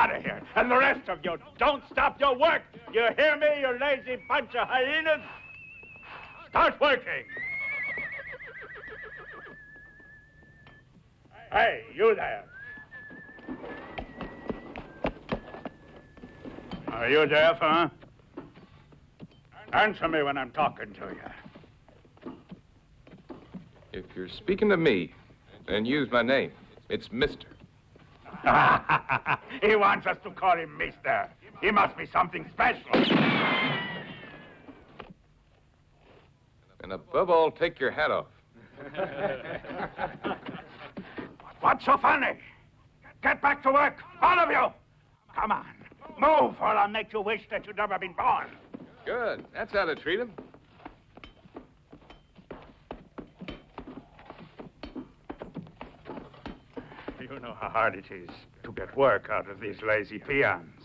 out of here. And the rest of you, don't stop your work. You hear me, you lazy bunch of hyenas? Start working. Hey, you there. Are you deaf, huh? Answer me when I'm talking to you. If you're speaking to me, then use my name. It's Mr. He wants us to call him Mister. He must be something special. And above all, take your hat off. What's so funny? Get back to work, all of you. Come on, move, or I'll make you wish that you'd never been born. Good. That's how to treat him. You know how hard it is to get work out of these lazy peons.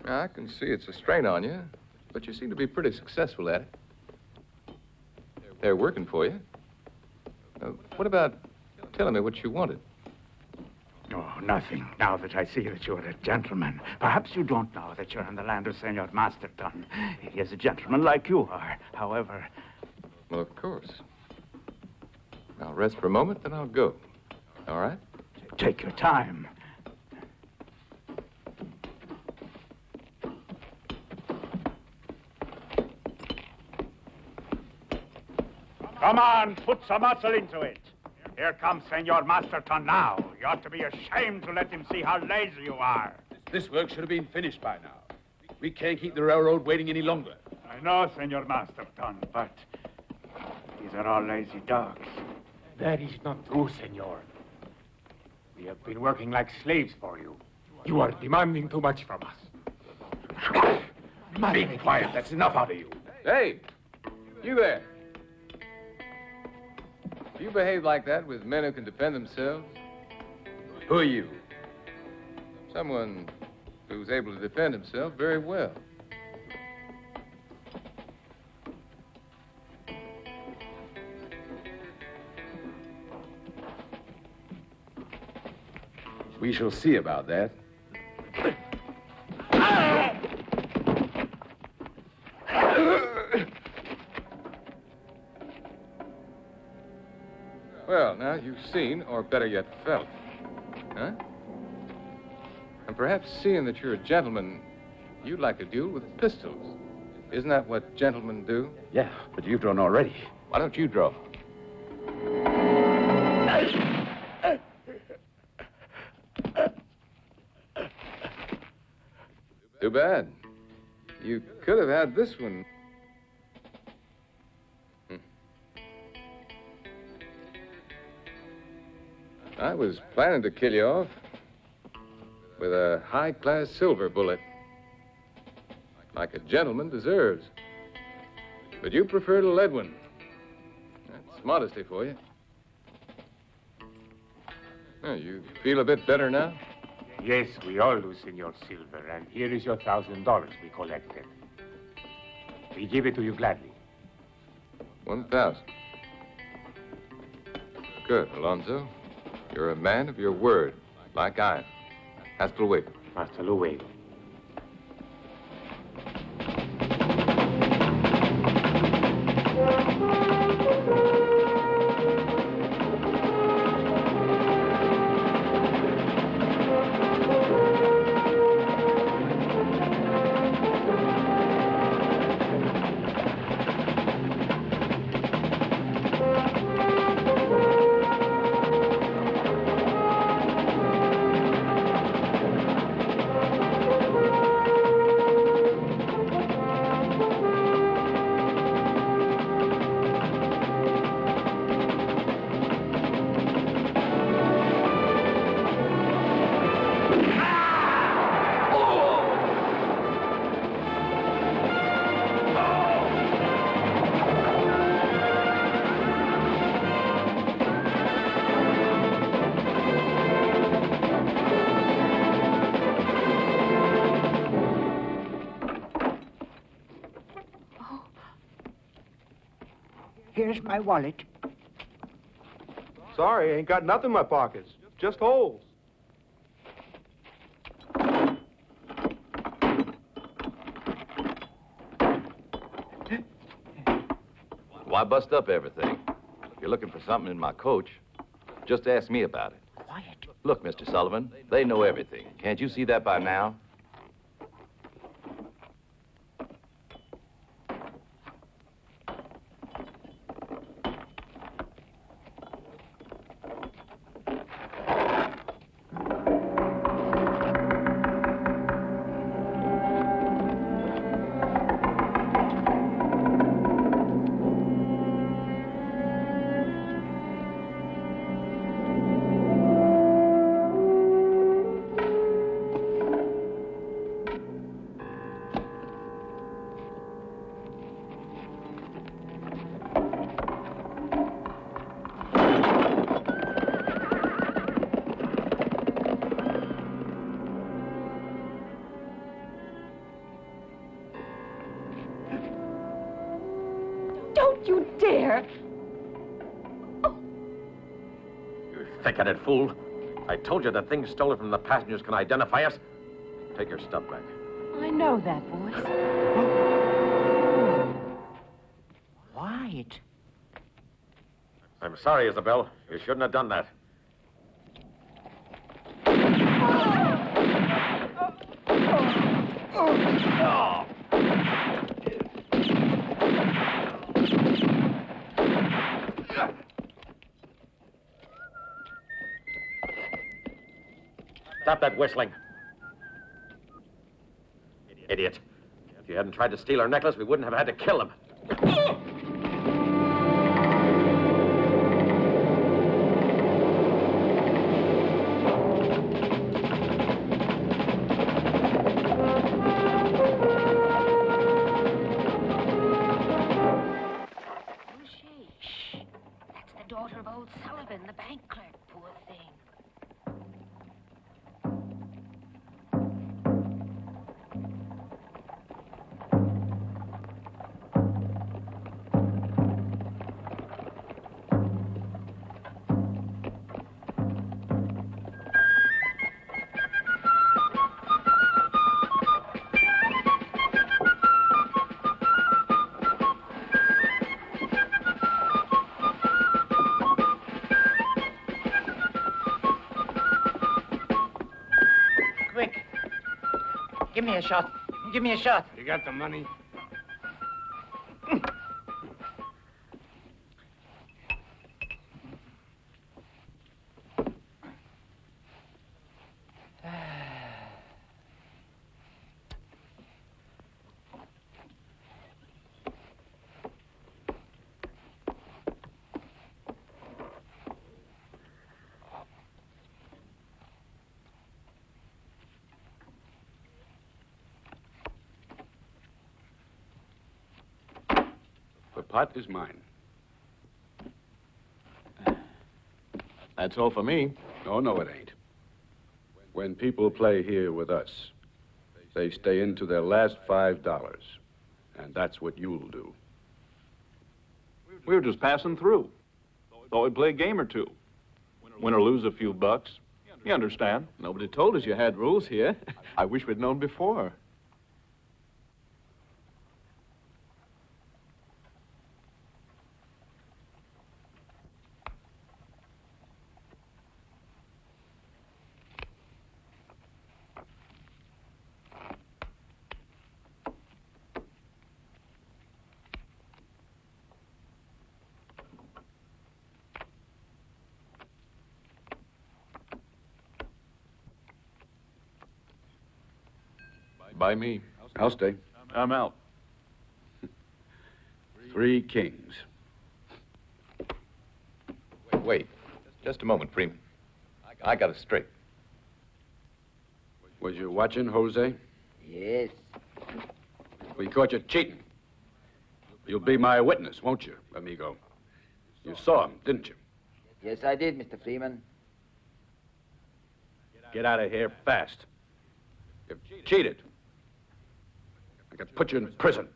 I can see it's a strain on you, but you seem to be pretty successful at it. They're working for you. What about telling me what you wanted? Oh, nothing, now that I see that you're a gentleman. Perhaps you don't know that you're in the land of Senor Masterton. He is a gentleman like you are, however... Well, of course. I'll rest for a moment, then I'll go. All right? Take your time. Come on, put some muscle into it. Here comes Senor Masterton now. You ought to be ashamed to let him see how lazy you are. This work should have been finished by now. We can't keep the railroad waiting any longer. I know, Senor Masterton, but these are all lazy dogs. That is not true, Senor. We have been working like slaves for you. You are demanding too much from us. Be quiet. That's enough out of you. Hey, you there. Do you behave like that with men who can defend themselves? Who are you? Someone who's able to defend himself very well. We shall see about that. Well, now you've seen, or better yet, felt. Huh? And perhaps seeing that you're a gentleman, you'd like to duel with pistols. Isn't that what gentlemen do? Yeah, but you've drawn already. Why don't you draw? Too bad. You could have had this one. I was planning to kill you off with a high-class silver bullet, like a gentleman deserves. But you preferred a lead one. That's modesty for you. Oh, you feel a bit better now? Yes, we all do, Senor Silver, and here is your $1,000 we collected. We give it to you gladly. 1,000. Good, Alonzo. You're a man of your word, like I am. Hasta luego. Hasta luego. Here's my wallet. Sorry, I ain't got nothing in my pockets. Just holes. I bust up everything. If you're looking for something in my coach, just ask me about it. Quiet. Look, Mr. Sullivan, they know everything. Can't you see that by now? You dare! You thick-headed fool. I told you that things stolen from the passengers can identify us. Take your stuff back. I know that voice. Quiet. I'm sorry, Isabel. You shouldn't have done that. Stop that whistling. Idiot. If you hadn't tried to steal our necklace, we wouldn't have had to kill him. Who's she? Shh. That's the daughter of old Sullivan, the bank clerk. Poor thing. Give me a shot. Give me a shot. You got the money? The pot is mine. That's all for me. Oh, no, it ain't. When people play here with us, they stay into their last $5. And that's what you'll do. We were just passing through. Thought we'd play a game or two. Win or lose a few bucks. You understand? Nobody told us you had rules here. I wish we'd known before. By me. I'll stay. I'm out. 3 kings. Wait. Just a moment, Freeman. I got it straight. Was you watching, Jose? Yes. We caught you cheating. You'll be my witness, won't you, amigo? You saw him, didn't you? Yes, I did, Mr. Freeman. Get out of here fast. You've cheated. I could put you in prison.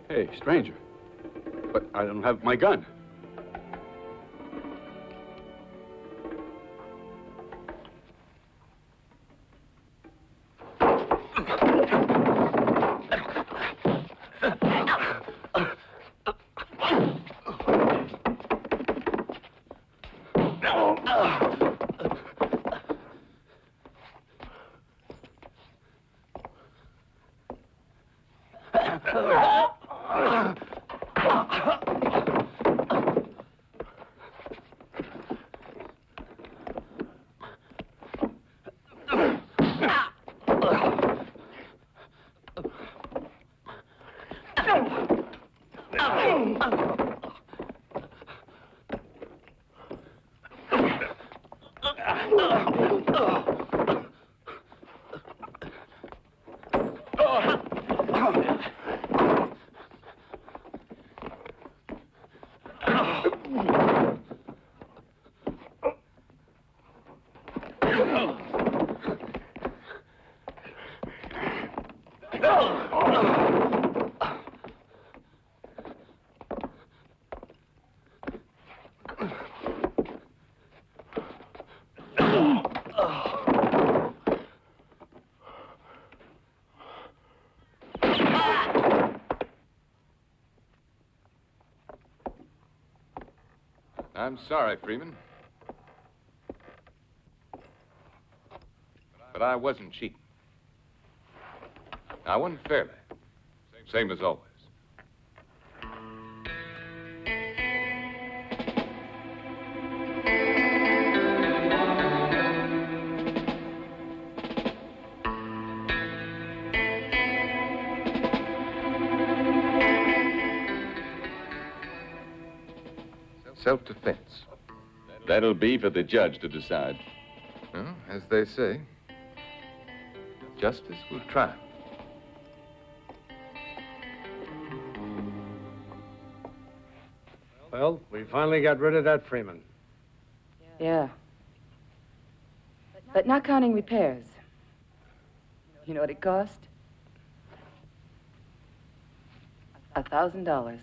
Hey, stranger. But I don't have my gun. I'm sorry, Freeman. But I wasn't cheating. I won fairly. Same as always. Self-defense. That'll be for the judge to decide. Well, as they say, justice will triumph. Well, we finally got rid of that Freeman. Yeah. But not counting repairs. You know what it cost? $1,000.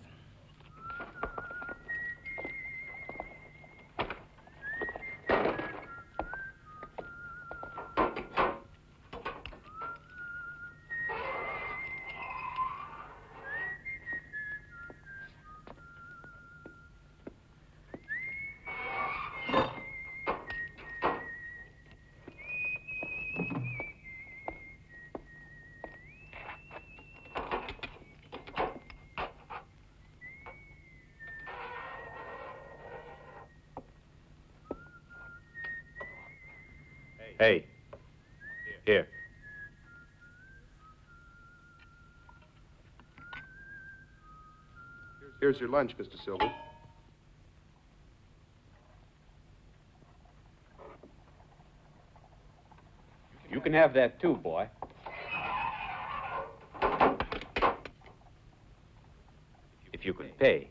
Hey, here. Here's your lunch, Mr. Silver. You can have that too, boy. If you can pay.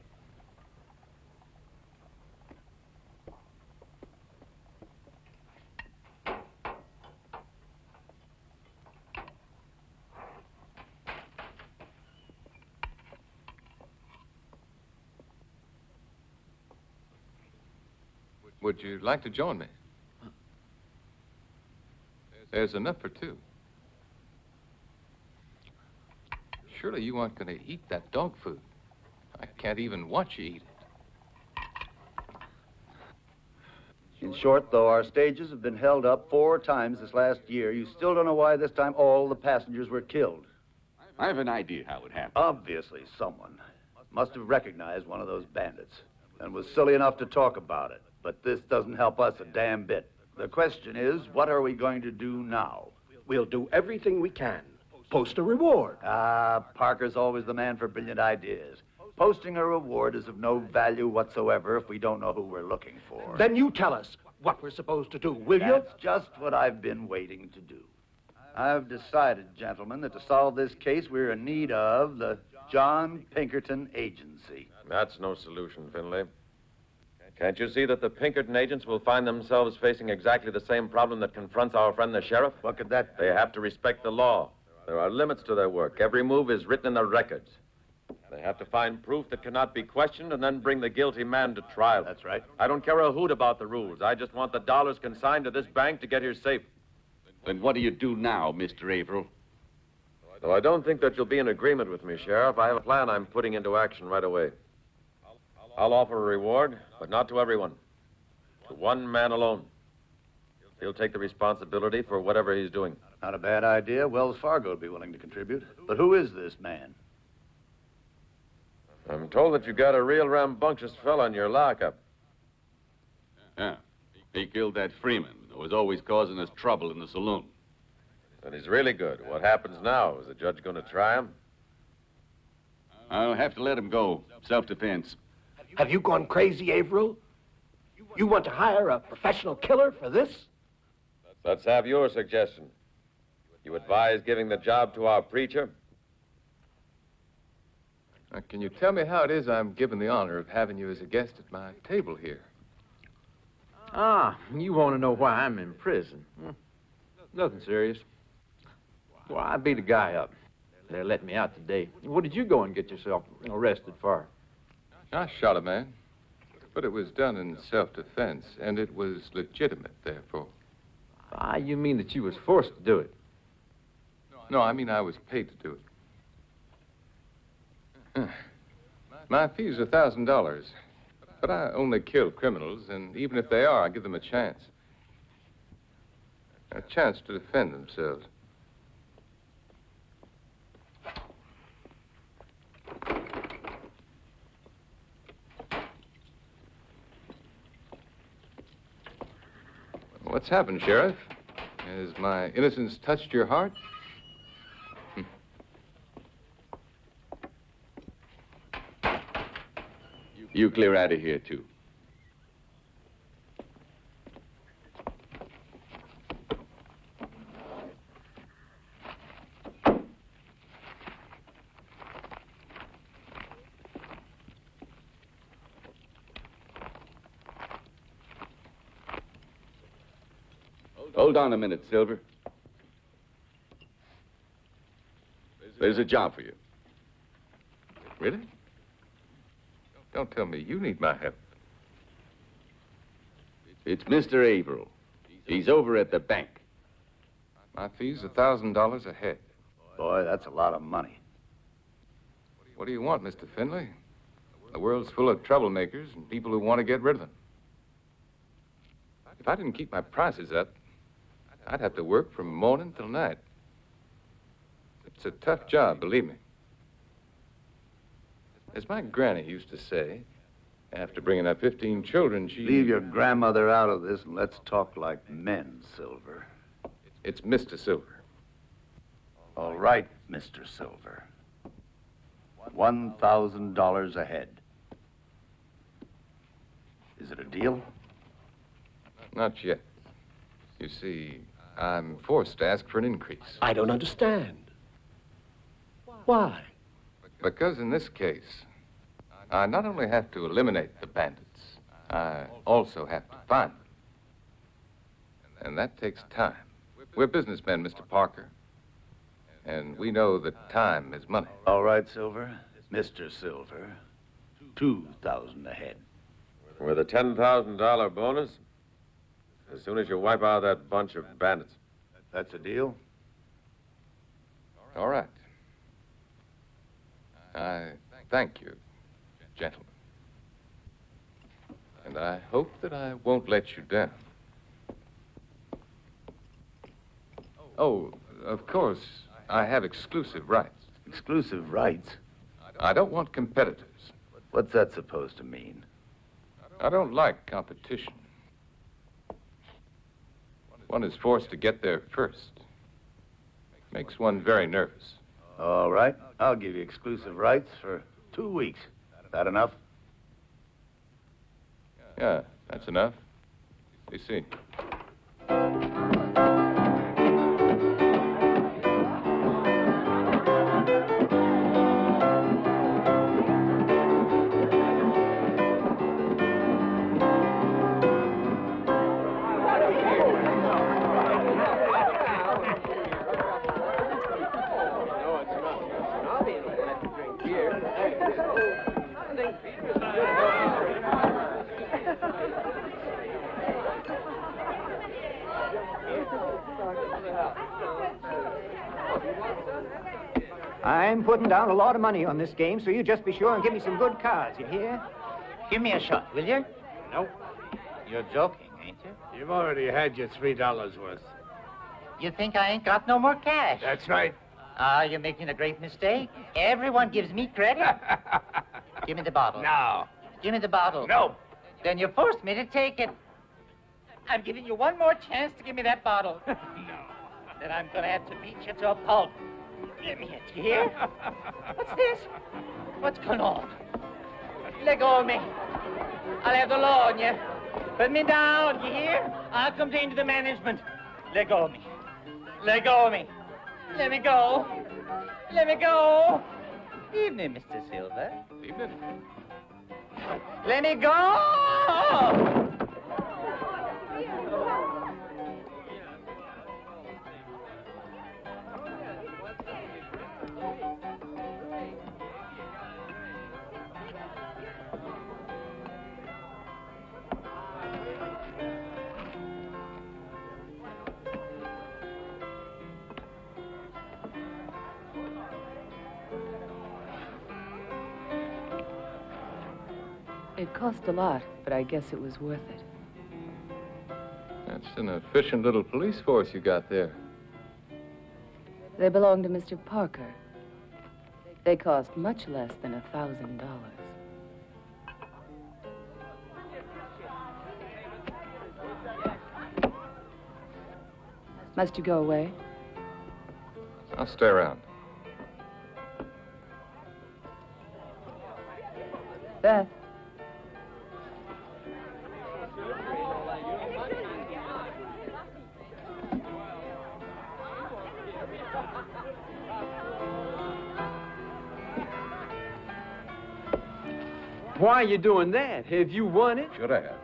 Would you like to join me? There's enough for two. Surely you aren't going to eat that dog food. I can't even watch you eat it. In short, though our stages have been held up 4 times this last year, you still don't know why this time all the passengers were killed. I have an idea how it happened. Obviously, someone must have recognized one of those bandits and was silly enough to talk about it. But this doesn't help us a damn bit. The question is, what are we going to do now? We'll do everything we can. Post a reward. Parker's always the man for brilliant ideas. Posting a reward is of no value whatsoever if we don't know who we're looking for. Then you tell us, what we're supposed to do, will you? That's just what I've been waiting to do. I've decided, gentlemen, that to solve this case, we're in need of the John Pinkerton Agency. That's no solution, Finley. Can't you see that the Pinkerton agents will find themselves facing exactly the same problem that confronts our friend the sheriff? What could that be? They have to respect the law. There are limits to their work. Every move is written in the records. They have to find proof that cannot be questioned and then bring the guilty man to trial. That's right. I don't care a hoot about the rules. I just want the dollars consigned to this bank to get here safe. Then what do you do now, Mr. Averill? Though I don't think that you'll be in agreement with me, Sheriff, I have a plan I'm putting into action right away. I'll offer a reward, but not to everyone. To one man alone. He'll take the responsibility for whatever he's doing. Not a bad idea. Wells Fargo would be willing to contribute. But who is this man? I'm told that you got a real rambunctious fella in your lockup. Yeah. He killed that Freeman who was always causing us trouble in the saloon. But he's really good. What happens now? Is the judge going to try him? I'll have to let him go. Self-defense. Have you gone crazy, Averill? You want to hire a professional killer for this? Let's have your suggestion. You advise giving the job to our preacher? Can you tell me how it is I'm given the honor of having you as a guest at my table here? Ah, you want to know why I'm in prison? Nothing serious. Well, I beat a guy up. They're letting me out today. What did you go and get yourself arrested for? I shot a man, but it was done in self-defense, and it was legitimate, therefore. Ah, you mean that you was forced to do it? No, I mean I was paid to do it. My fee is $1,000, but I only kill criminals, and even if they are, I give them a chance. A chance to defend themselves. What's happened, Sheriff? Has my innocence touched your heart? You clear out of here, too. Hold on a minute, Silver. There's a job for you. Really? Don't tell me you need my help. It's Mr. Averill. He's over at the bank. My fee's $1,000 a head. Boy, that's a lot of money. What do you want, Mr. Finley? The world's full of troublemakers and people who want to get rid of them. If I didn't keep my prices up, I'd have to work from morning till night. It's a tough job, believe me. As my granny used to say, after bringing up 15 children, she... Leave your grandmother out of this and let's talk like men, Silver. It's Mr. Silver. All right, Mr. Silver. $1,000 a head. Is it a deal? Not yet. You see, I'm forced to ask for an increase. I don't understand. Why? Because in this case, I not only have to eliminate the bandits, I also have to find them. And that takes time. We're businessmen, Mr. Parker. And we know that time is money. All right, Silver. Mr. Silver. $2,000 a head. With a $10,000 bonus? As soon as you wipe out that bunch of bandits. That's a deal? All right. I thank you, gentlemen. And I hope that I won't let you down. Oh, of course, I have exclusive rights. Exclusive rights? I don't want competitors. What's that supposed to mean? I don't like competition. One is forced to get there first. Makes one very nervous. All right. I'll give you exclusive rights for 2 weeks. That enough? Yeah, that's enough. You see. I'm putting down a lot of money on this game, so you just be sure and give me some good cards, you hear? Give me a shot, will you? Nope. You're joking, ain't you? You've already had your $3 worth. You think I ain't got no more cash? That's right. Ah, you're making a great mistake. Everyone gives me credit. Give me the bottle. No. Give me the bottle. No. Then you forced me to take it. I'm giving you one more chance to give me that bottle. No. Then I'm going to have to beat you to a pulp. Give me it, you hear? What's this? What's going on? Let go of me. I'll have the law on you. Put me down, you hear? I'll complain to the management. Let go of me. Let go of me. Let me go. Let me go. Evening, Mr. Silver. Evening. Let me go! It cost a lot, but I guess it was worth it. That's an efficient little police force you got there. They belong to Mr. Parker. They cost much less than $1,000. Must you go away? I'll stay around. Beth. Why are you doing that? Have you won it? Sure I have.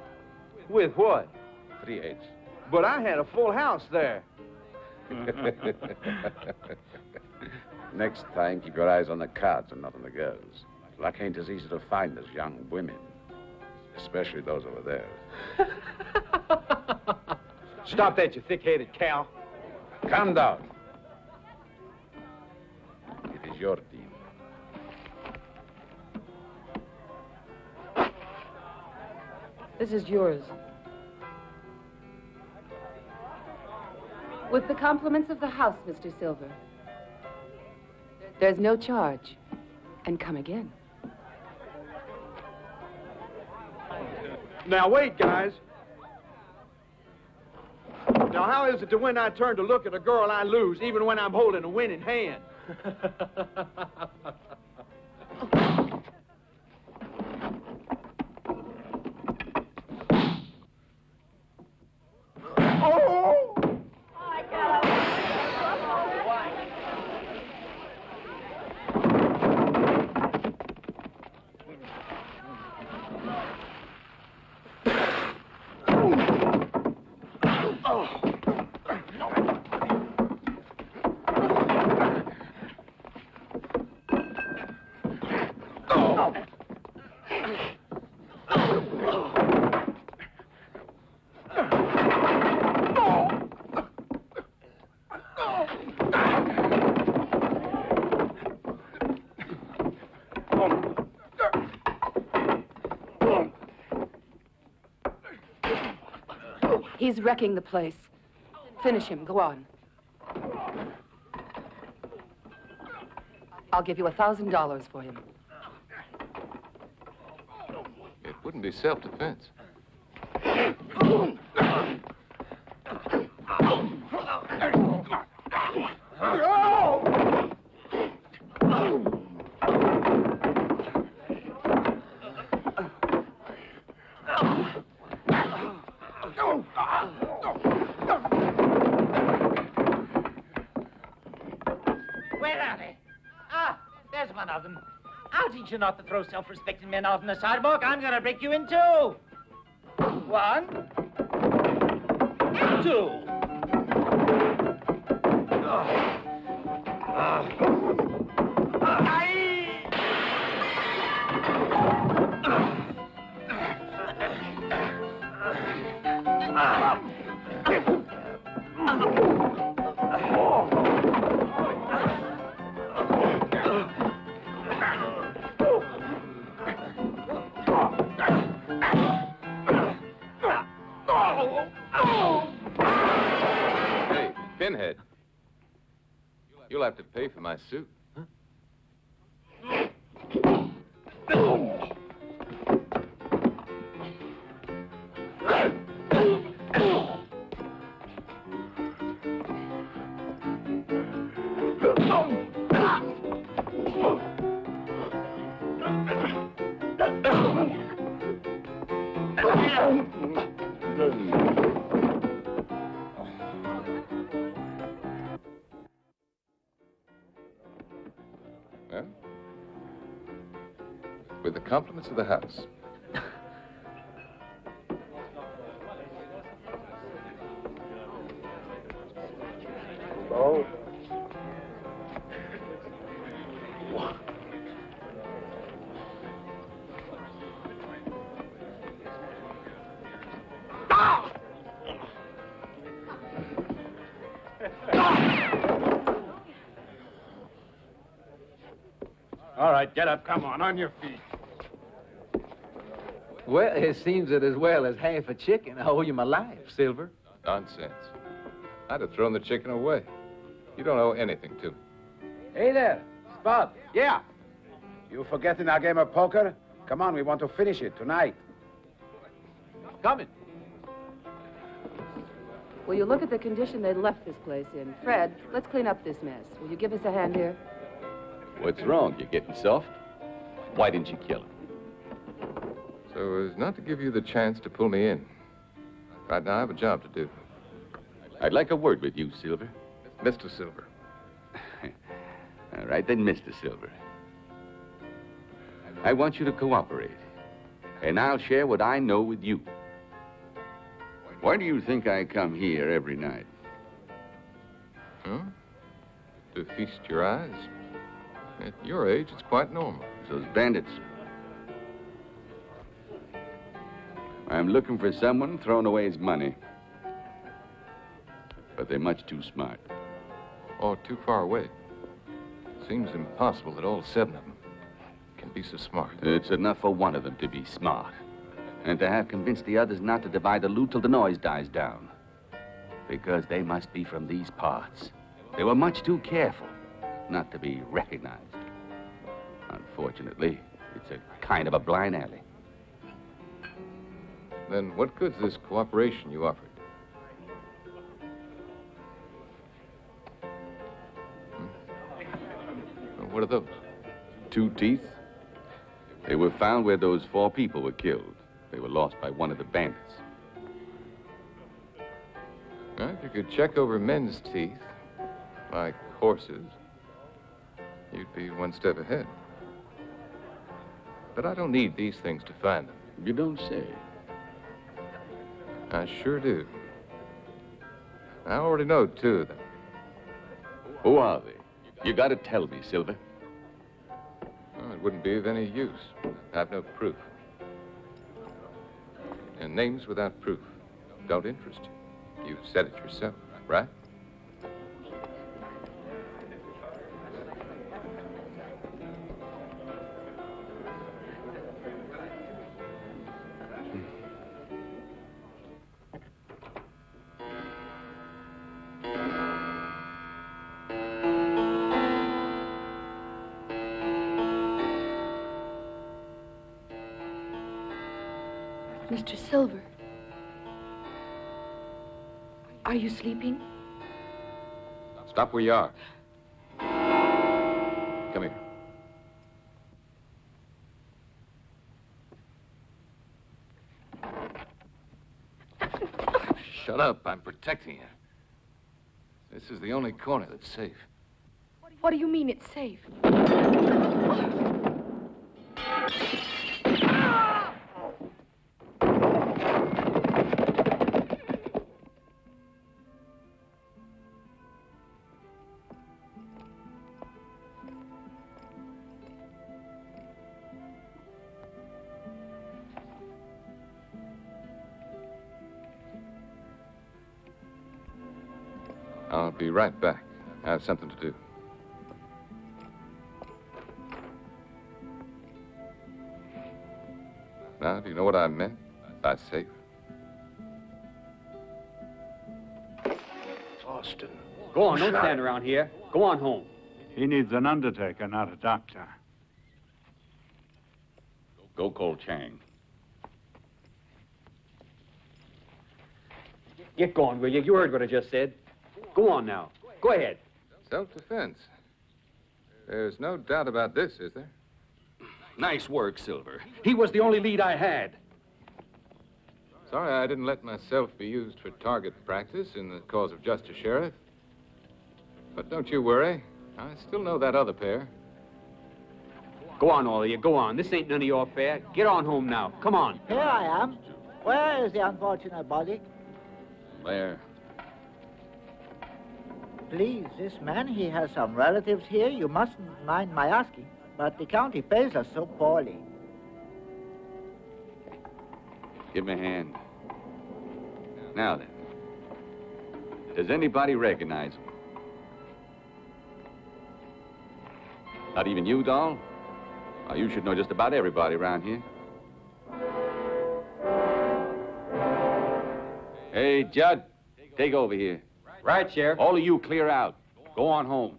With what? 3/8. But I had a full house there. Next time, keep your eyes on the cards and not on the girls. Luck ain't as easy to find as young women. Especially those over there. Stop that, you thick-headed cow. Calm down. It is your team. This is yours. With the compliments of the house, Mr. Silver. There's no charge. And come again. Now, wait, guys. Now, how is it that when I turn to look at a girl, I lose, even when I'm holding a winning hand? He's wrecking the place. Finish him. Go on. I'll give you $1,000 for him. It wouldn't be self-defense. teach you not to throw self-respecting men out on the sidewalk. I'm gonna break you in two. 1, 2. Hey, Pinhead. You'll have to pay for my suit. Huh? Well, with the compliments of the house. Oh. All right, get up. Come on your feet. Well, it seems that as well as half a chicken, I owe you my life, Silver. Nonsense. I'd have thrown the chicken away. You don't owe anything to me. Hey there, Spud. Yeah. You forgetting our game of poker? Come on, we want to finish it tonight. Coming. Will you look at the condition they left this place in? Fred, let's clean up this mess. Will you give us a hand here? What's wrong? You getting soft? Why didn't you kill him? So as not to give you the chance to pull me in. Right now, I have a job to do. I'd like a word with you, Silver. Mr. Silver. All right, then, Mr. Silver. I want you to cooperate, and I'll share what I know with you. Why do you think I come here every night? Huh? To feast your eyes? At your age, it's quite normal. Those bandits. I'm looking for someone throwing away his money. But they're much too smart. Or too far away. Seems impossible that all 7 of them can be so smart. It's enough for one of them to be smart. And to have convinced the others not to divide the loot till the noise dies down. Because they must be from these parts. They were much too careful not to be recognized. Unfortunately, it's a kind of a blind alley. Then what good's this cooperation you offered? Well, what are those? 2 teeth. They were found where those 4 people were killed. They were lost by one of the bandits. Well, if you could check over men's teeth, like horses, you'd be one step ahead. But I don't need these things to find them. You don't say. I sure do. I already know 2 of them. Who are they? You gotta tell me, Silver. Well, it wouldn't be of any use. I have no proof. And names without proof don't interest you. You said it yourself, right? Mr. Silver, are you sleeping? Stop where you are. Come here. Shut up. I'm protecting you. This is the only corner that's safe. What do you mean it's safe? I'll be right back. I have something to do. Now, do you know what I meant by safe? Austin. Go on, don't stand around here. Go on home. He needs an undertaker, not a doctor. Go call Chang. Get going, will you? You heard what I just said. Go on now. Go ahead. Self-defense. There's no doubt about this, is there? Nice work, Silver. He was the only lead I had. Sorry I didn't let myself be used for target practice in the cause of justice, Sheriff. But don't you worry. I still know that other pair. Go on, all of you. Go on. This ain't none of your affair. Get on home now. Come on. Here I am. Where is the unfortunate body? There. Please, this man, he has some relatives here. You mustn't mind my asking. But the county pays us so poorly. Give me a hand. Now then. Does anybody recognize him? Not even you, doll? Oh, you should know just about everybody around here. Hey, Judd, take over here. Right, Sheriff. All of you clear out. Go on home.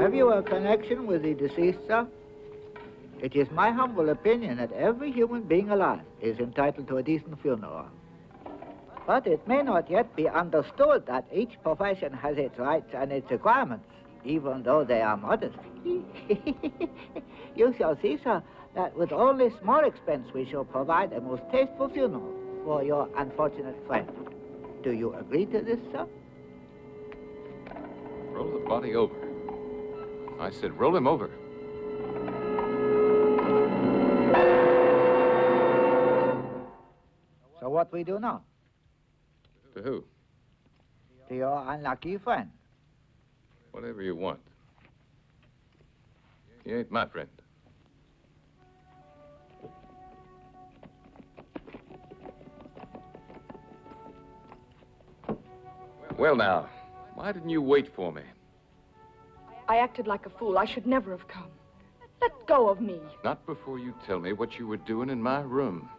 Have you a connection with the deceased, sir? It is my humble opinion that every human being alive is entitled to a decent funeral. But it may not yet be understood that each profession has its rights and its requirements, even though they are modest. You shall see, sir, that with only small expense we shall provide a most tasteful funeral for your unfortunate friend. Do you agree to this, sir? Roll the body over. I said roll him over. So what we do now? To who? To your unlucky friend. Whatever you want. He ain't my friend. Well, now, why didn't you wait for me? I acted like a fool. I should never have come. Let go of me. Not before you tell me what you were doing in my room.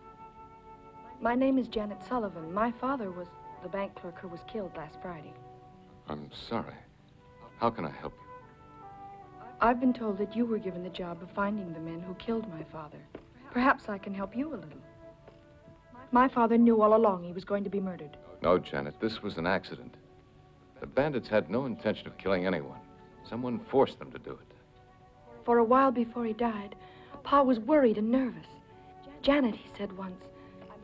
My name is Janet Sullivan. My father was the bank clerk who was killed last Friday. I'm sorry. How can I help you? I've been told that you were given the job of finding the men who killed my father. Perhaps I can help you a little. My father knew all along he was going to be murdered. No, Janet, this was an accident. The bandits had no intention of killing anyone. Someone forced them to do it. For a while before he died, Pa was worried and nervous. Janet, he said once,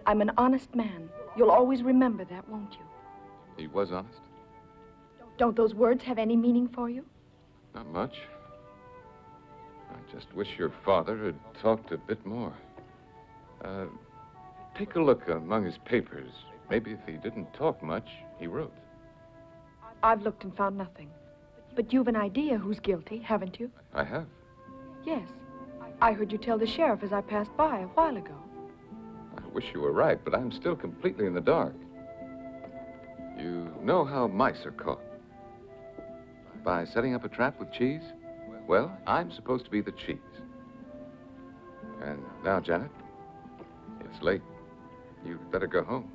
I'm an honest man. You'll always remember that, won't you? He was honest? Don't those words have any meaning for you? Not much. I just wish your father had talked a bit more. Take a look among his papers. Maybe if he didn't talk much, he wrote. I've looked and found nothing. But you've an idea who's guilty, haven't you? I have. Yes. I heard you tell the sheriff as I passed by a while ago. I wish you were right, but I'm still completely in the dark. You know how mice are caught? By setting up a trap with cheese? Well, I'm supposed to be the cheese. And now, Janet, it's late. You'd better go home.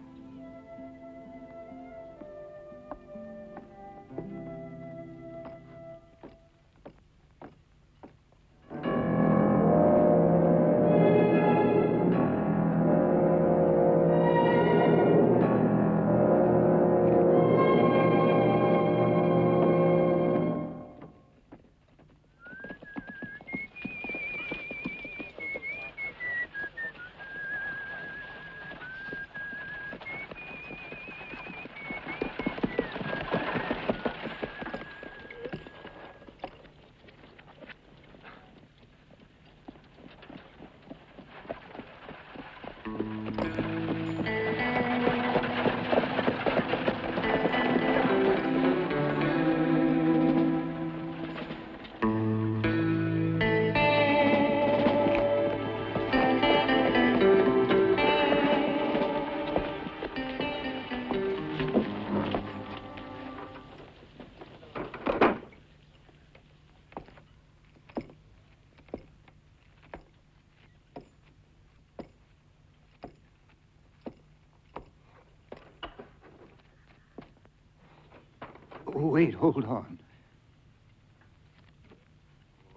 Oh, wait, hold on.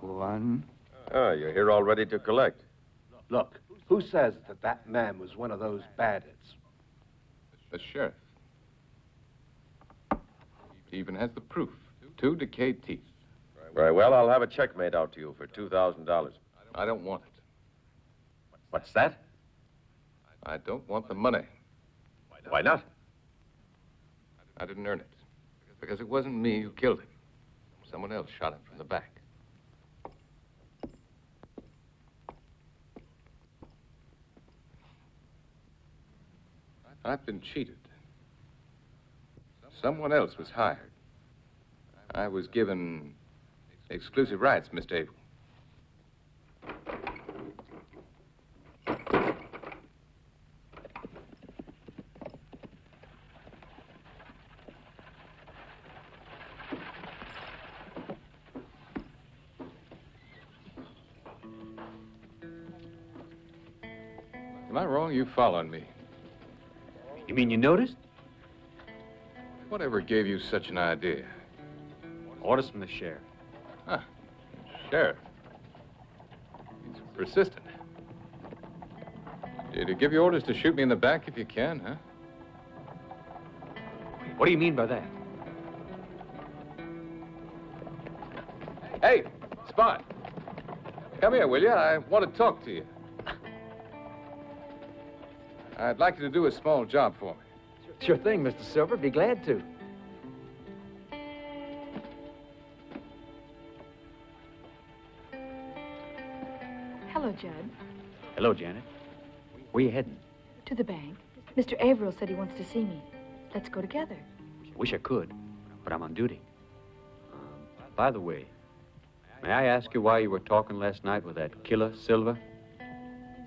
1. Ah, you're here all ready to collect. Look, who says that that man was one of those bandits? The sheriff. He even has the proof. 2 decayed teeth. Very well, I'll have a check made out to you for $2,000. I don't want it. What's that? I don't want the money. Why not? I didn't earn it. Because it wasn't me who killed him. Someone else shot him from the back. I've been cheated. Someone else was hired. I was given exclusive rights, Mr. Averill. Am I wrong? You following me? You mean you noticed? Whatever gave you such an idea? Orders from the sheriff. Huh. Sheriff. He's persistent. Did he give you orders to shoot me in the back if you can, huh? What do you mean by that? Hey, Spot. Come here, will you? I want to talk to you. I'd like you to do a small job for me. Sure thing, Mr. Silver. Be glad to. Hello, Judd. Hello, Janet. Where you heading? To the bank. Mr. Averill said he wants to see me. Let's go together. Wish I could, but I'm on duty. By the way, may I ask you why you were talking last night with that killer, Silver?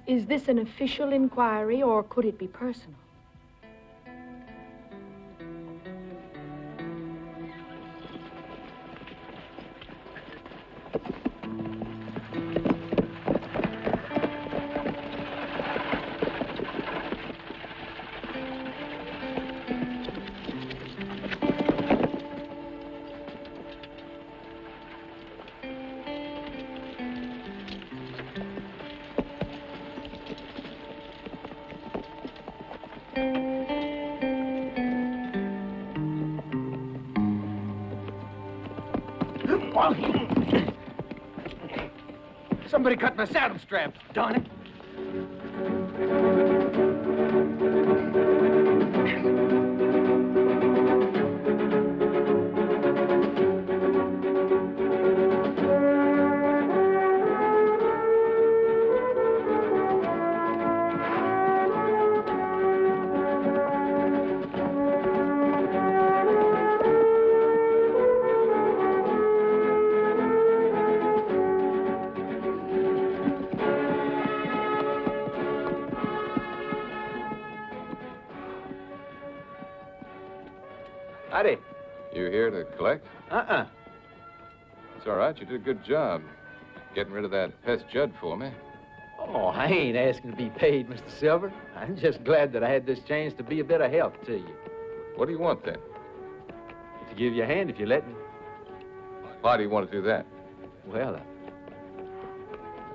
Is this an official inquiry, or could it be personal? Somebody cut my saddle straps, darn it. Howdy. You here to collect? Uh-uh. It's all right. You did a good job getting rid of that pest Judd for me. Oh, I ain't asking to be paid, Mr. Silver. I'm just glad that I had this chance to be a bit of help to you. What do you want, then? To give you a hand if you let me. Why do you want to do that? Well,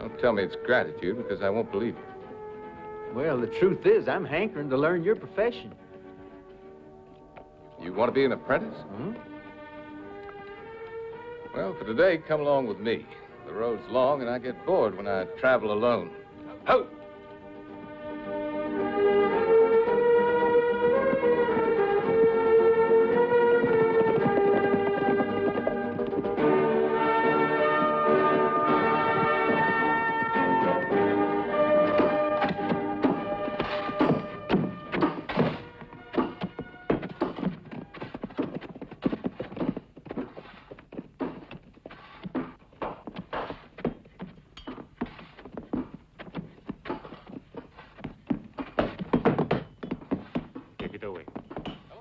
Don't tell me it's gratitude, because I won't believe you. well, the truth is, I'm hankering to learn your profession. You want to be an apprentice? Hmm? Well, for today, come along with me. The road's long, and I get bored when I travel alone. Ho!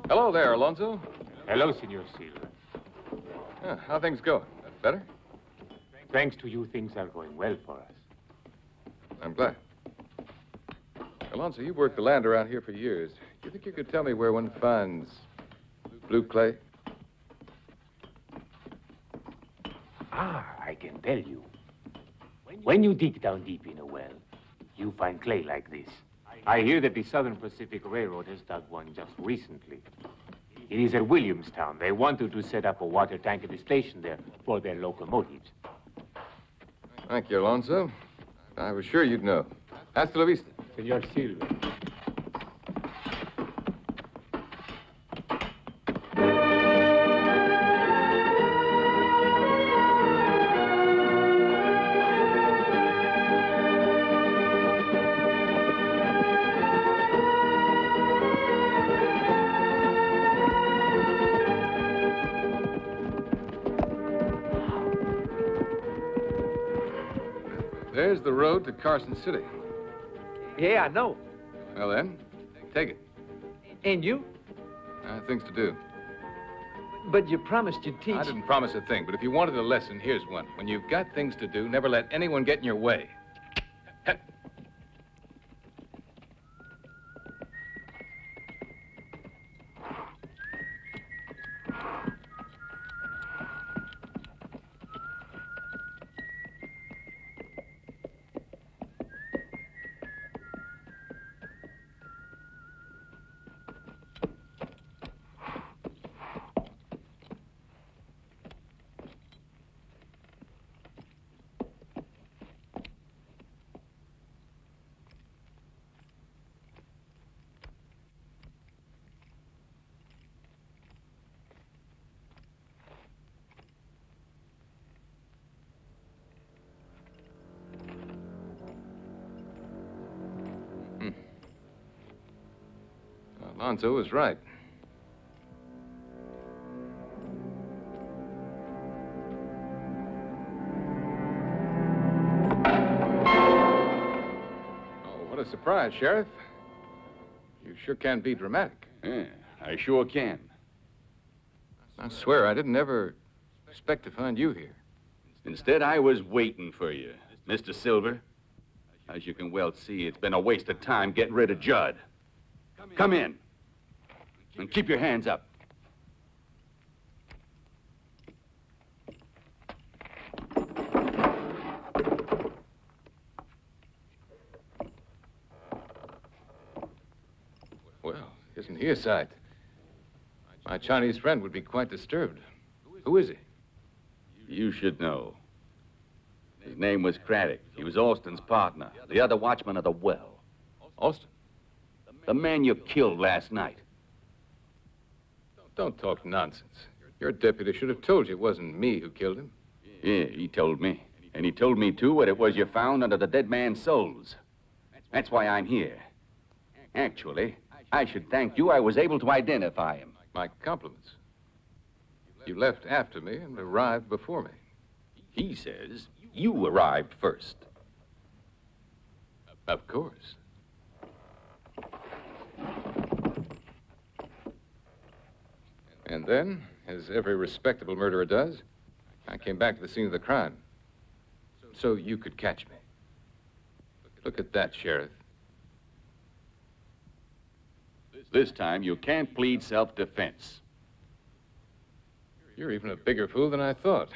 Hello there, Alonso. Hello, Senor Silva. How things going? Better? Thanks to you, things are going well for us. I'm glad. Alonso, you've worked the land around here for years. Do you think you could tell me where one finds blue clay? I can tell you. When you dig down deep in a well, you find clay like this. I hear that the Southern Pacific Railroad has dug one just recently. It is at Williamstown. They wanted to set up a water tank at the station there for their locomotives. Thank you, Alonso. I was sure you'd know. Hasta la vista. Senor Silva. There's the road to Carson City. Yeah, I know. Well, then, take it. And you? Things to do. But you promised you'd teach. I didn't promise a thing, but if you wanted a lesson, here's one. When you've got things to do, never let anyone get in your way. Alonso was right. Oh, what a surprise, Sheriff. You sure can be dramatic. Yeah, I sure can. I swear I didn't ever expect to find you here. Instead, I was waiting for you, Mr. Silver. As you can well see, it's been a waste of time getting rid of Judd. Come in. And keep your hands up. Well, isn't he a sight? My Chinese friend would be quite disturbed. Who is he? You should know. His name was Craddock. He was Austin's partner, the other watchman of the well. Austin? The man you killed last night. Don't talk nonsense. Your deputy should have told you it wasn't me who killed him. Yeah, he told me. And he told me, too, what it was you found under the dead man's soles. That's why I'm here. Actually, I should thank you I was able to identify him. My compliments. You left after me and arrived before me. He says you arrived first. Of course. And then, as every respectable murderer does, I came back to the scene of the crime. So you could catch me. Look at that, Sheriff. This time, you can't plead self-defense. You're even a bigger fool than I thought.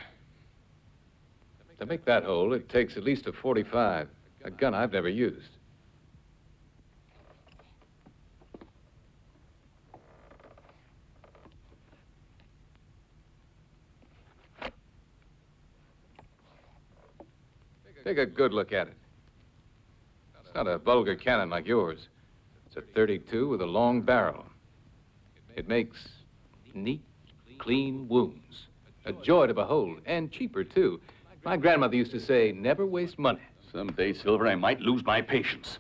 To make that hole, it takes at least a .45, a gun I've never used. Take a good look at it. It's not a vulgar cannon like yours. It's a .32 with a long barrel. It makes neat, clean wounds. A joy to behold, and cheaper, too. My grandmother used to say, never waste money. Someday, Silver, I might lose my patience.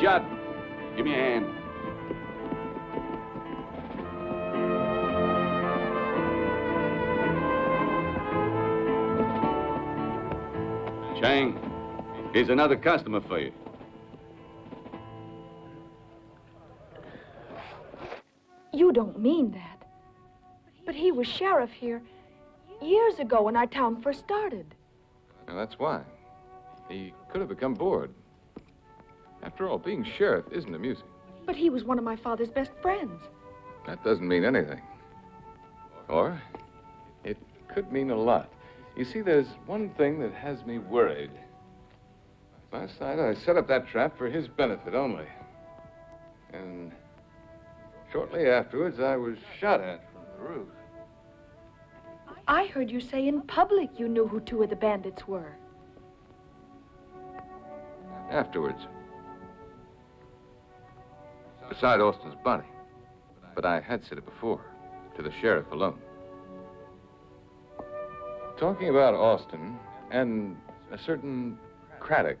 Judd, give me a hand. Chang, here's another customer for you. You don't mean that. But he was sheriff here years ago when our town first started. Now, that's why. He could have become bored. After all, being sheriff isn't amusing. But he was one of my father's best friends. That doesn't mean anything. Or, it could mean a lot. You see, there's one thing that has me worried. Last night, I set up that trap for his benefit only. And shortly afterwards, I was shot at from the roof. I heard you say in public you knew who two of the bandits were. Afterwards. Beside Austin's body. But I had said it before, to the sheriff alone. Talking about Austin and a certain Craddock,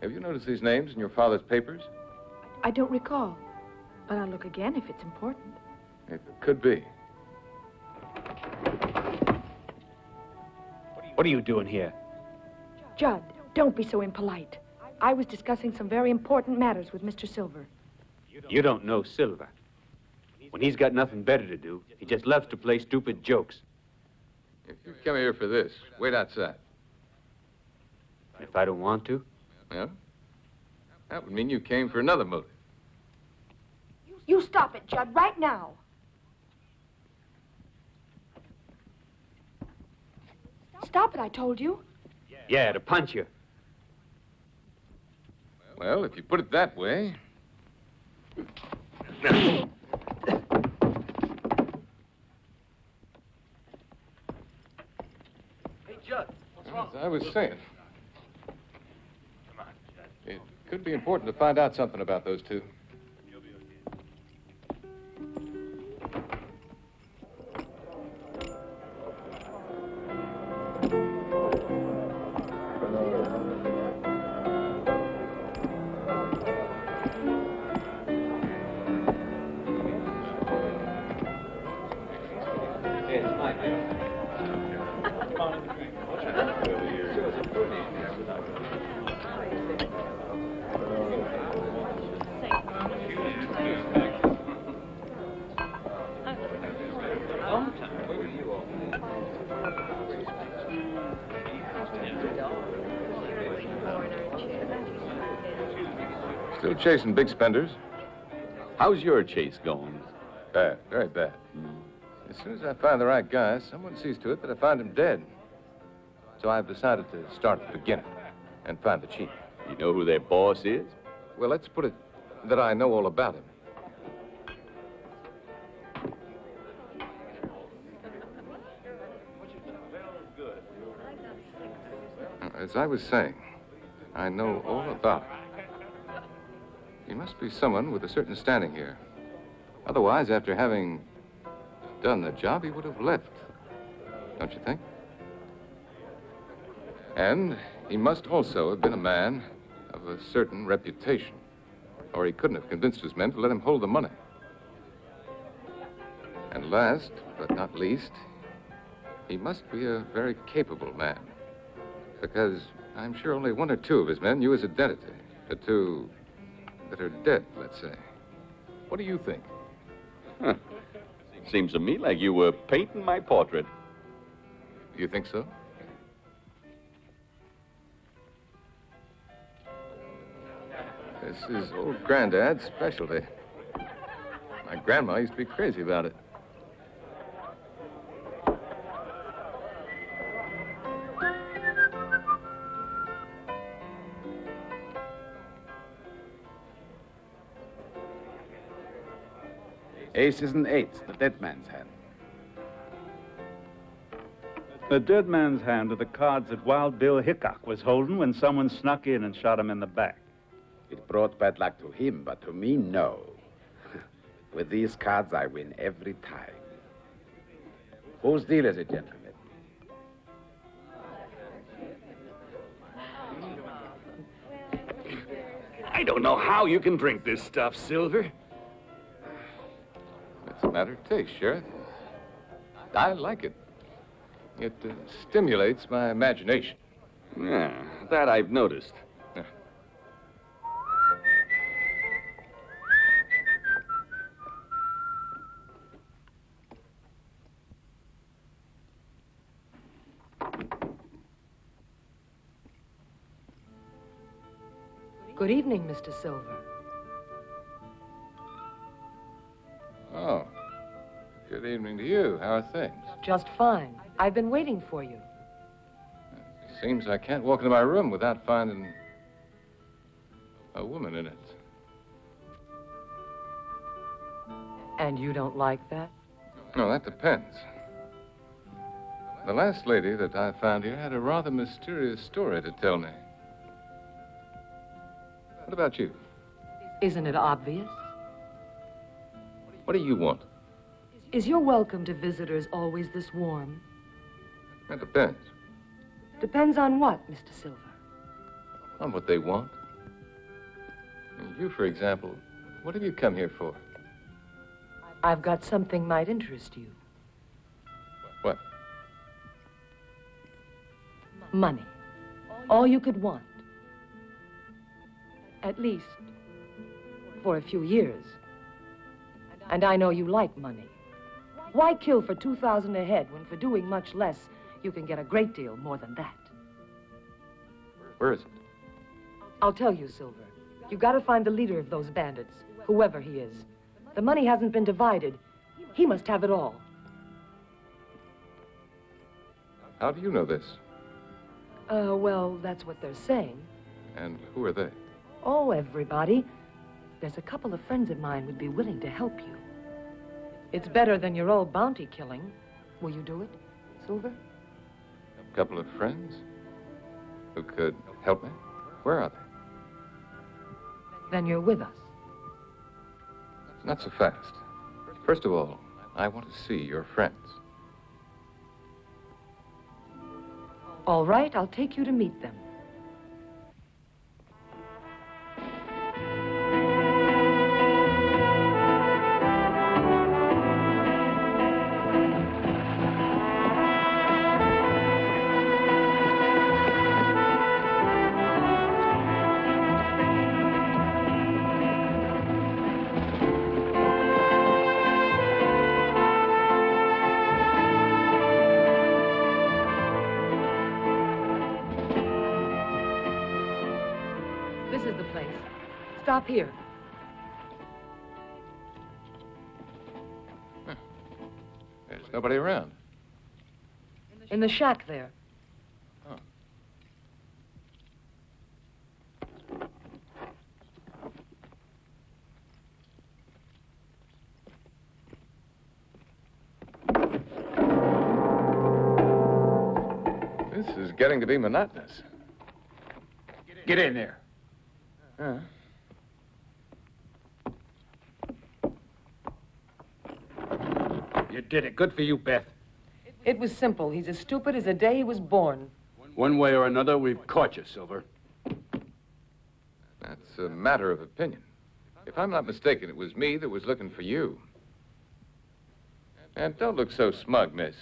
have you noticed these names in your father's papers? I don't recall, but I'll look again if it's important. It could be. What are you doing here? Judd, don't be so impolite. I was discussing some very important matters with Mr. Silver. You don't know Silver. When he's got nothing better to do, he just loves to play stupid jokes. If you come here for this, wait outside. If I don't want to? Well, that would mean you came for another motive. You stop it, Judd, right now. Stop it, I told you. Yeah, to punch you. Well, if you put it that way... Hey, Judd, what's wrong? As I was saying, it could be important to find out something about those two. Still chasing big spenders? How's your chase going? Bad, very bad. As soon as I find the right guy, someone sees to it that I find him dead. So I've decided to start at the beginning and find the chief. You know who their boss is? Well, let's put it that I know all about him. As I was saying, I know all about him. He must be someone with a certain standing here. Otherwise, after having done the job, he would have left. Don't you think? And he must also have been a man of a certain reputation, or he couldn't have convinced his men to let him hold the money. And last, but not least, he must be a very capable man, because I'm sure only one or two of his men knew his identity. The two that are dead, let's say. What do you think? Huh. Seems to me like you were painting my portrait. You think so? This is old Granddad's specialty. My grandma used to be crazy about it. Aces and eights, the dead man's hand. The dead man's hand are the cards that Wild Bill Hickok was holding when someone snuck in and shot him in the back. It brought bad luck to him, but to me, no. With these cards, I win every time. Whose deal is it, gentlemen? I don't know how you can drink this stuff, Silver. It's a matter of taste, Sheriff. I like it. It stimulates my imagination. Yeah, that I've noticed. Good evening, Mr. Silver. Oh. Good evening to you. How are things? Just fine. I've been waiting for you. It seems I can't walk into my room without finding a woman in it. And you don't like that? No, that depends. The last lady that I found here had a rather mysterious story to tell me. What about you? Isn't it obvious? What do you want? Is your welcome to visitors always this warm? That depends. Depends on what, Mr. Silver? On what they want. You, for example, what have you come here for? I've got something might interest you. What? Money. All you could want. At least for a few years. And I know you like money. Why kill for 2,000 a head when for doing much less, you can get a great deal more than that? Where is it? I'll tell you, Silver. You gotta find the leader of those bandits, whoever he is. The money hasn't been divided. He must have it all. How do you know this? Well, that's what they're saying. And who are they? Oh, everybody. There's a couple of friends of mine would be willing to help you. It's better than your old bounty killing. Will you do it, Silver? A couple of friends who could help me? Where are they? Then you're with us. Not so fast. First of all, I want to see your friends. All right, I'll take you to meet them. Stop here. There's nobody around. In the shack there. Oh. This is getting to be monotonous. Get in there. You did it. Good for you, Beth. It was simple. He's as stupid as the day he was born. One way or another, we've caught you, Silver. That's a matter of opinion. If I'm not mistaken, it was me that was looking for you. And don't look so smug, miss.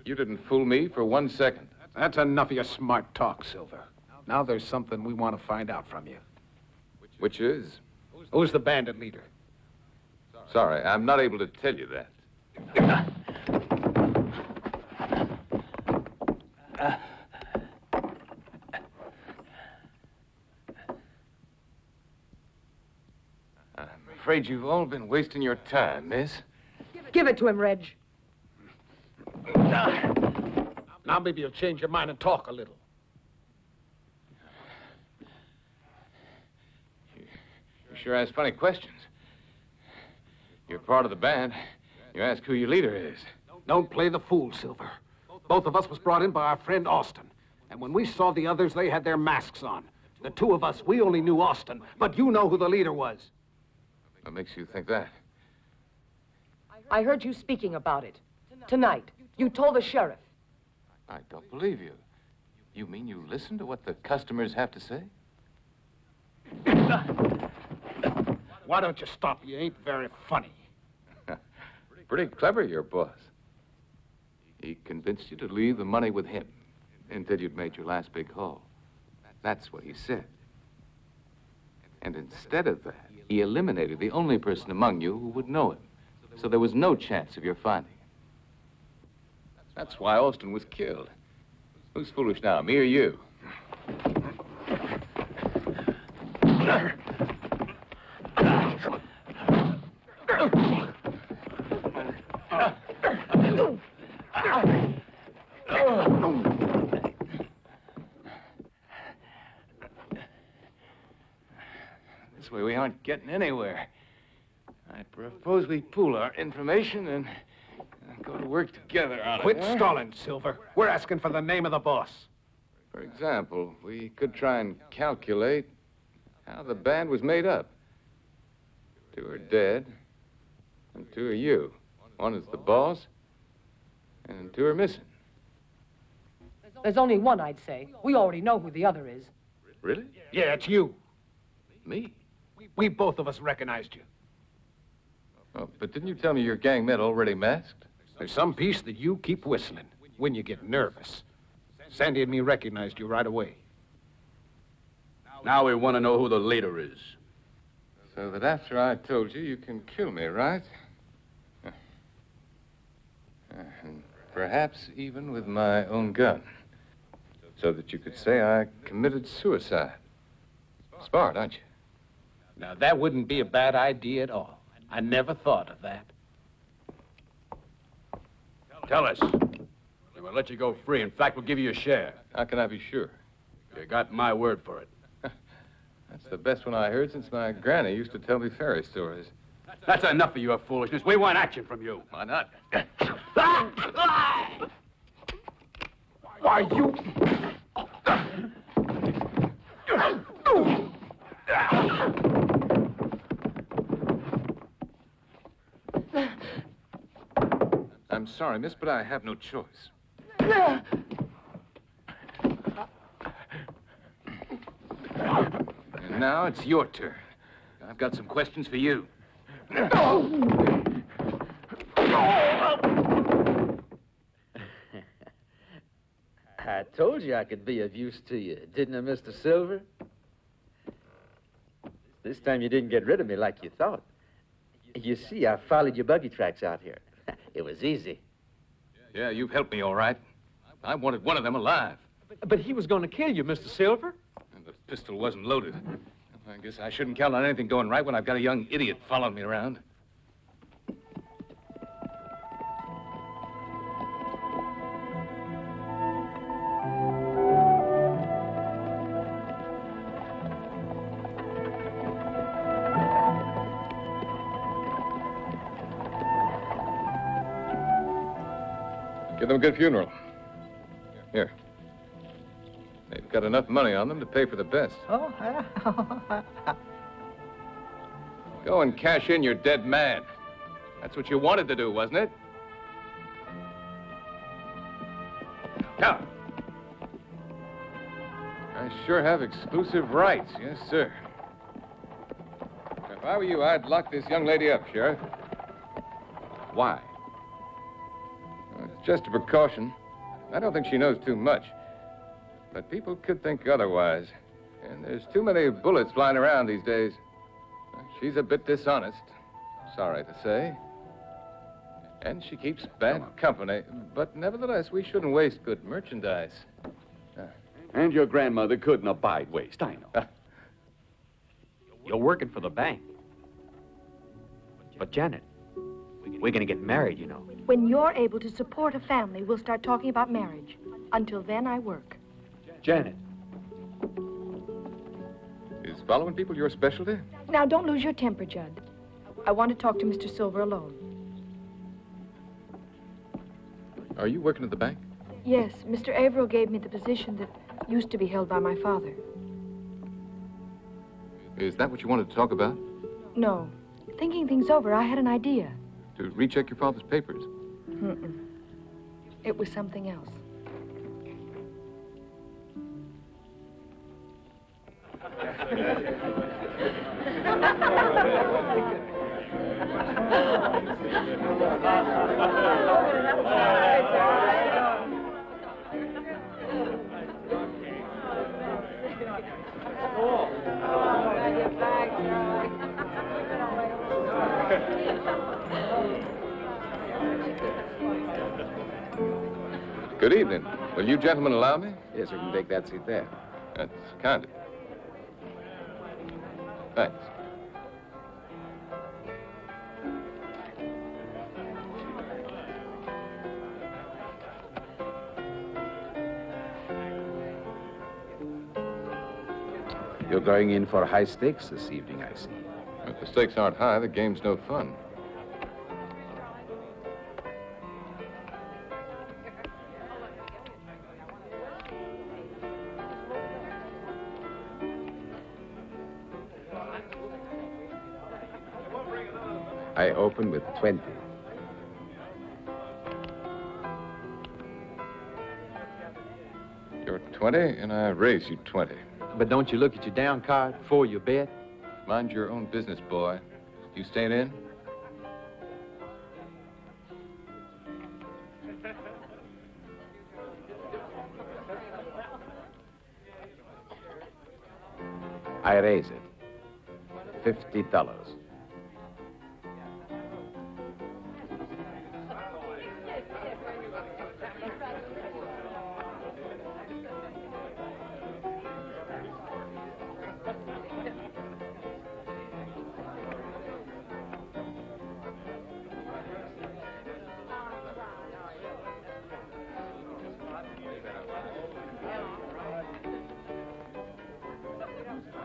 You didn't fool me for 1 second. That's enough of your smart talk, Silver. Now there's something we want to find out from you. Which is? Who's the bandit leader? Sorry, I'm not able to tell you that. I'm afraid you've all been wasting your time, miss. Give it to him, Reg. Now maybe you'll change your mind and talk a little. You sure ask funny questions. You're part of the band. You ask who your leader is. Don't play the fool, Silver. Both of us was brought in by our friend Austin. And when we saw the others, they had their masks on. The two of us, we only knew Austin, but you know who the leader was. What makes you think that? I heard you speaking about it. Tonight. You told the sheriff. I don't believe you. You mean you listen to what the customers have to say? Why don't you stop? You ain't very funny. Pretty clever, your boss. He convinced you to leave the money with him until you'd made your last big haul. That's what he said. And instead of that, he eliminated the only person among you who would know him. So there was no chance of your finding him. That's why Austin was killed. Who's foolish now, me or you? This way we aren't getting anywhere. I propose we pool our information and go to work together on it. Quit stalling, Silver. We're asking for the name of the boss. For example, we could try and calculate how the band was made up. 2 are dead, and 2 are you. 1 is the boss, and 2 are missing. There's only one, I'd say. We already know who the other is. Really? Yeah, it's you. Me? We both of us recognized you. Oh, but didn't you tell me your gang met already masked? There's some piece that you keep whistling when you get nervous. Sandy and me recognized you right away. Now we want to know who the leader is. So that after I told you, you can kill me, right? And perhaps even with my own gun. So that you could say I committed suicide. Smart, aren't you? Now, that wouldn't be a bad idea at all. I never thought of that. Tell us. We'll let you go free. In fact, we'll give you a share. How can I be sure? You got my word for it. That's the best one I heard since my granny used to tell me fairy stories. That's enough of your foolishness. We want action from you. Why not? Why, you... I'm sorry, miss, but I have no choice. And now it's your turn. I've got some questions for you. I told you I could be of use to you, didn't I, Mr. Silver? This time you didn't get rid of me like you thought. You see, I followed your buggy tracks out here. It was easy. Yeah, you've helped me all right. I wanted one of them alive. But he was going to kill you, Mr. Silver. And the pistol wasn't loaded. I guess I shouldn't count on anything going right when I've got a young idiot following me around. Give them a good funeral. Here. They've got enough money on them to pay for the best. Oh, Go and cash in your dead man. That's what you wanted to do, wasn't it? Come. I sure have exclusive rights, yes, sir. If I were you, I'd lock this young lady up, Sheriff. Why? Well, it's just a precaution. I don't think she knows too much. But people could think otherwise. And there's too many bullets flying around these days. She's a bit dishonest, sorry to say. And she keeps bad company. But nevertheless, we shouldn't waste good merchandise. And your grandmother couldn't abide waste, I know. You're working for the bank. But, Janet, we're going to get married, you know. When you're able to support a family, we'll start talking about marriage. Until then, I work. Janet. Is following people your specialty? Now, don't lose your temper, Judd. I want to talk to Mr. Silver alone. Are you working at the bank? Yes, Mr. Averill gave me the position that used to be held by my father. Is that what you wanted to talk about? No. Thinking things over, I had an idea. To recheck your father's papers? Mm-mm. It was something else. Good evening. Will you gentlemen allow me? Yes, we can take that seat there. That's kind of. Thanks. You're going in for high stakes this evening, I see. If the stakes aren't high, the game's no fun. I open with 20. You're 20, and I raise you 20. But don't you look at your down card before you bet? Mind your own business, boy. You staying in? I raise it. $50.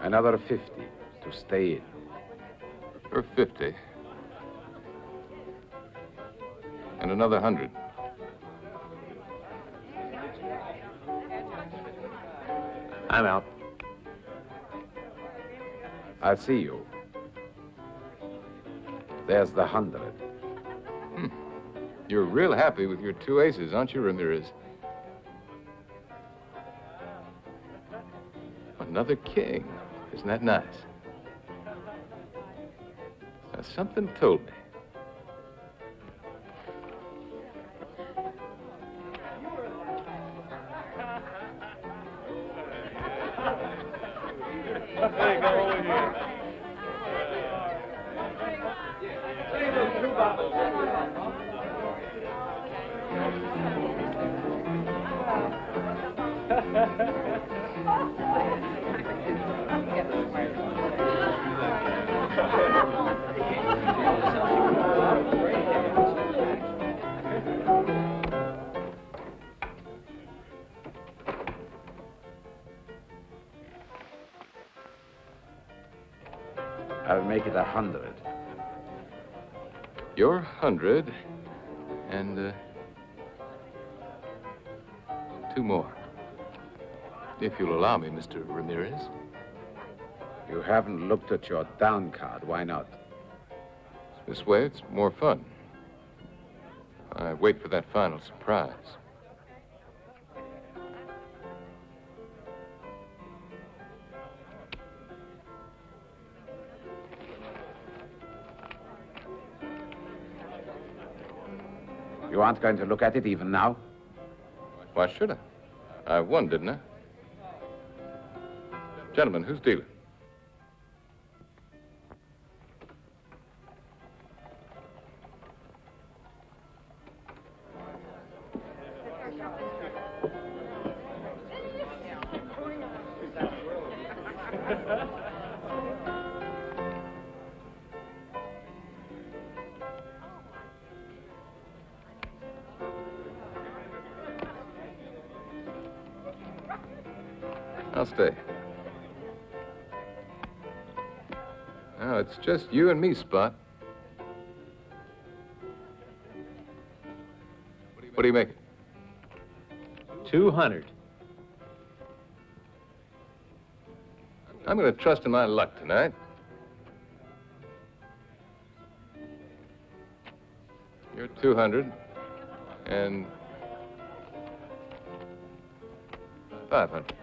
Another 50 to stay in. For 50. And another 100. I'm out. I'll see you. There's the 100. You're real happy with your 2 aces, aren't you, Ramirez? Another king. Isn't that nice? Now, something told me. Hey, go over here. I'll make it 100. You're 100, and 2 more. If you'll allow me, Mr. Ramirez. You haven't looked at your down card. Why not? This way, it's more fun. I wait for that final surprise. You aren't going to look at it even now? Why should I? I won, didn't I? Gentlemen, who's dealing? I'll stay. Now, it's just you and me, Spot. What do you make it? 200. I'm going to trust in my luck tonight. You're 200, and 500.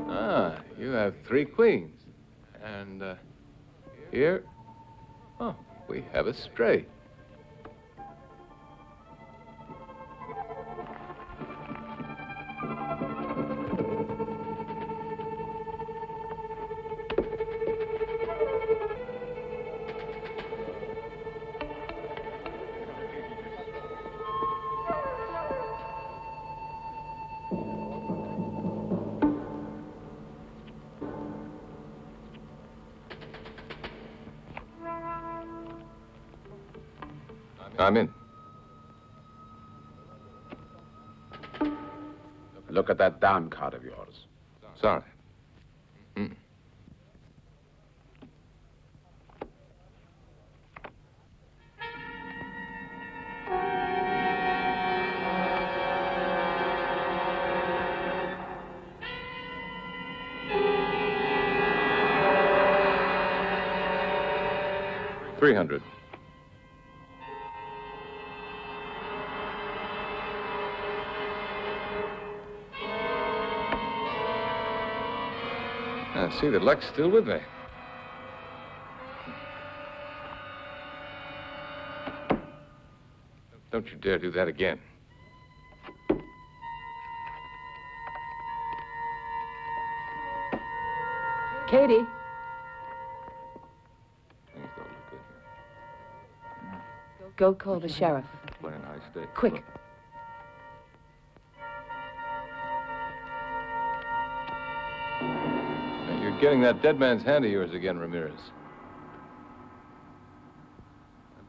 Ah, you have 3 queens. And here, oh, we have a straight. I'm in. Look at that down card of yours. Sorry. $300. I see that luck's still with me. Don't you dare do that again. Katie. Go call the sheriff. Play a nice day. Quick. Now, you're getting that dead man's hand of yours again, Ramirez.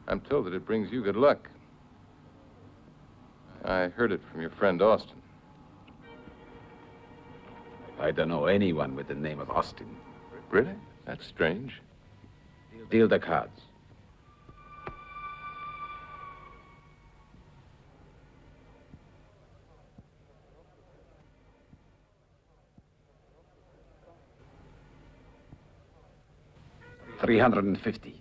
I'm told that it brings you good luck. I heard it from your friend Austin. I don't know anyone with the name of Austin. Really? That's strange. Deal the cards. $350.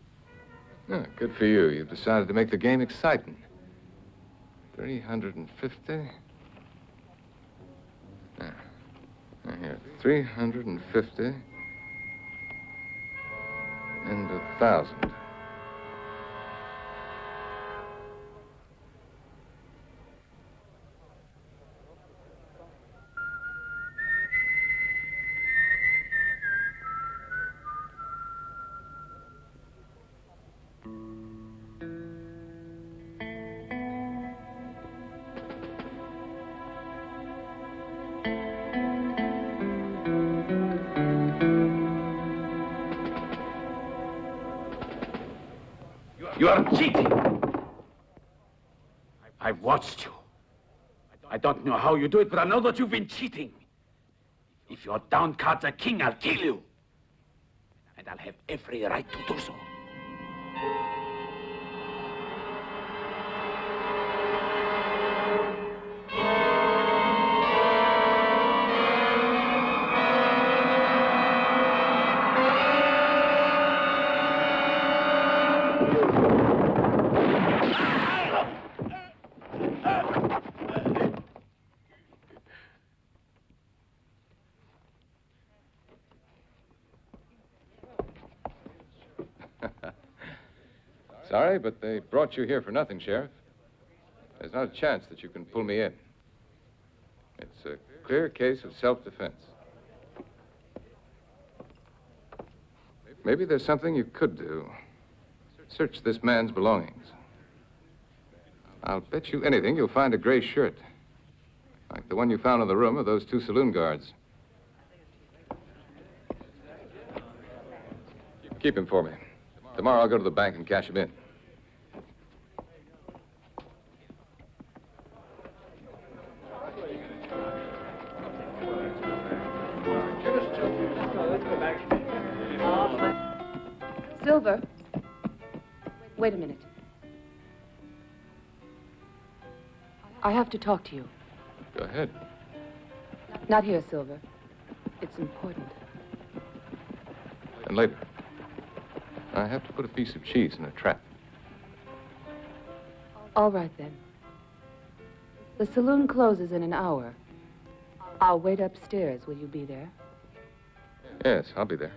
Oh, good for you. You've decided to make the game exciting. 350. Now, here, 350 and 1,000. You are cheating. I've watched you. I don't know how you do it, but I know that you've been cheating. If your down card's a king, I'll kill you. And I'll have every right to do so. Sorry, but they brought you here for nothing, Sheriff. There's not a chance that you can pull me in. It's a clear case of self-defense. Maybe there's something you could do. Search this man's belongings. I'll bet you anything you'll find a gray shirt, like the one you found in the room of those two saloon guards. Keep him for me. Tomorrow I'll go to the bank and cash him in. Silver. Wait a minute. I have to talk to you. Go ahead. Not here, Silver. It's important. And later. I have to put a piece of cheese in a trap. All right, then. The saloon closes in an hour. I'll wait upstairs. Will you be there? Yes, I'll be there.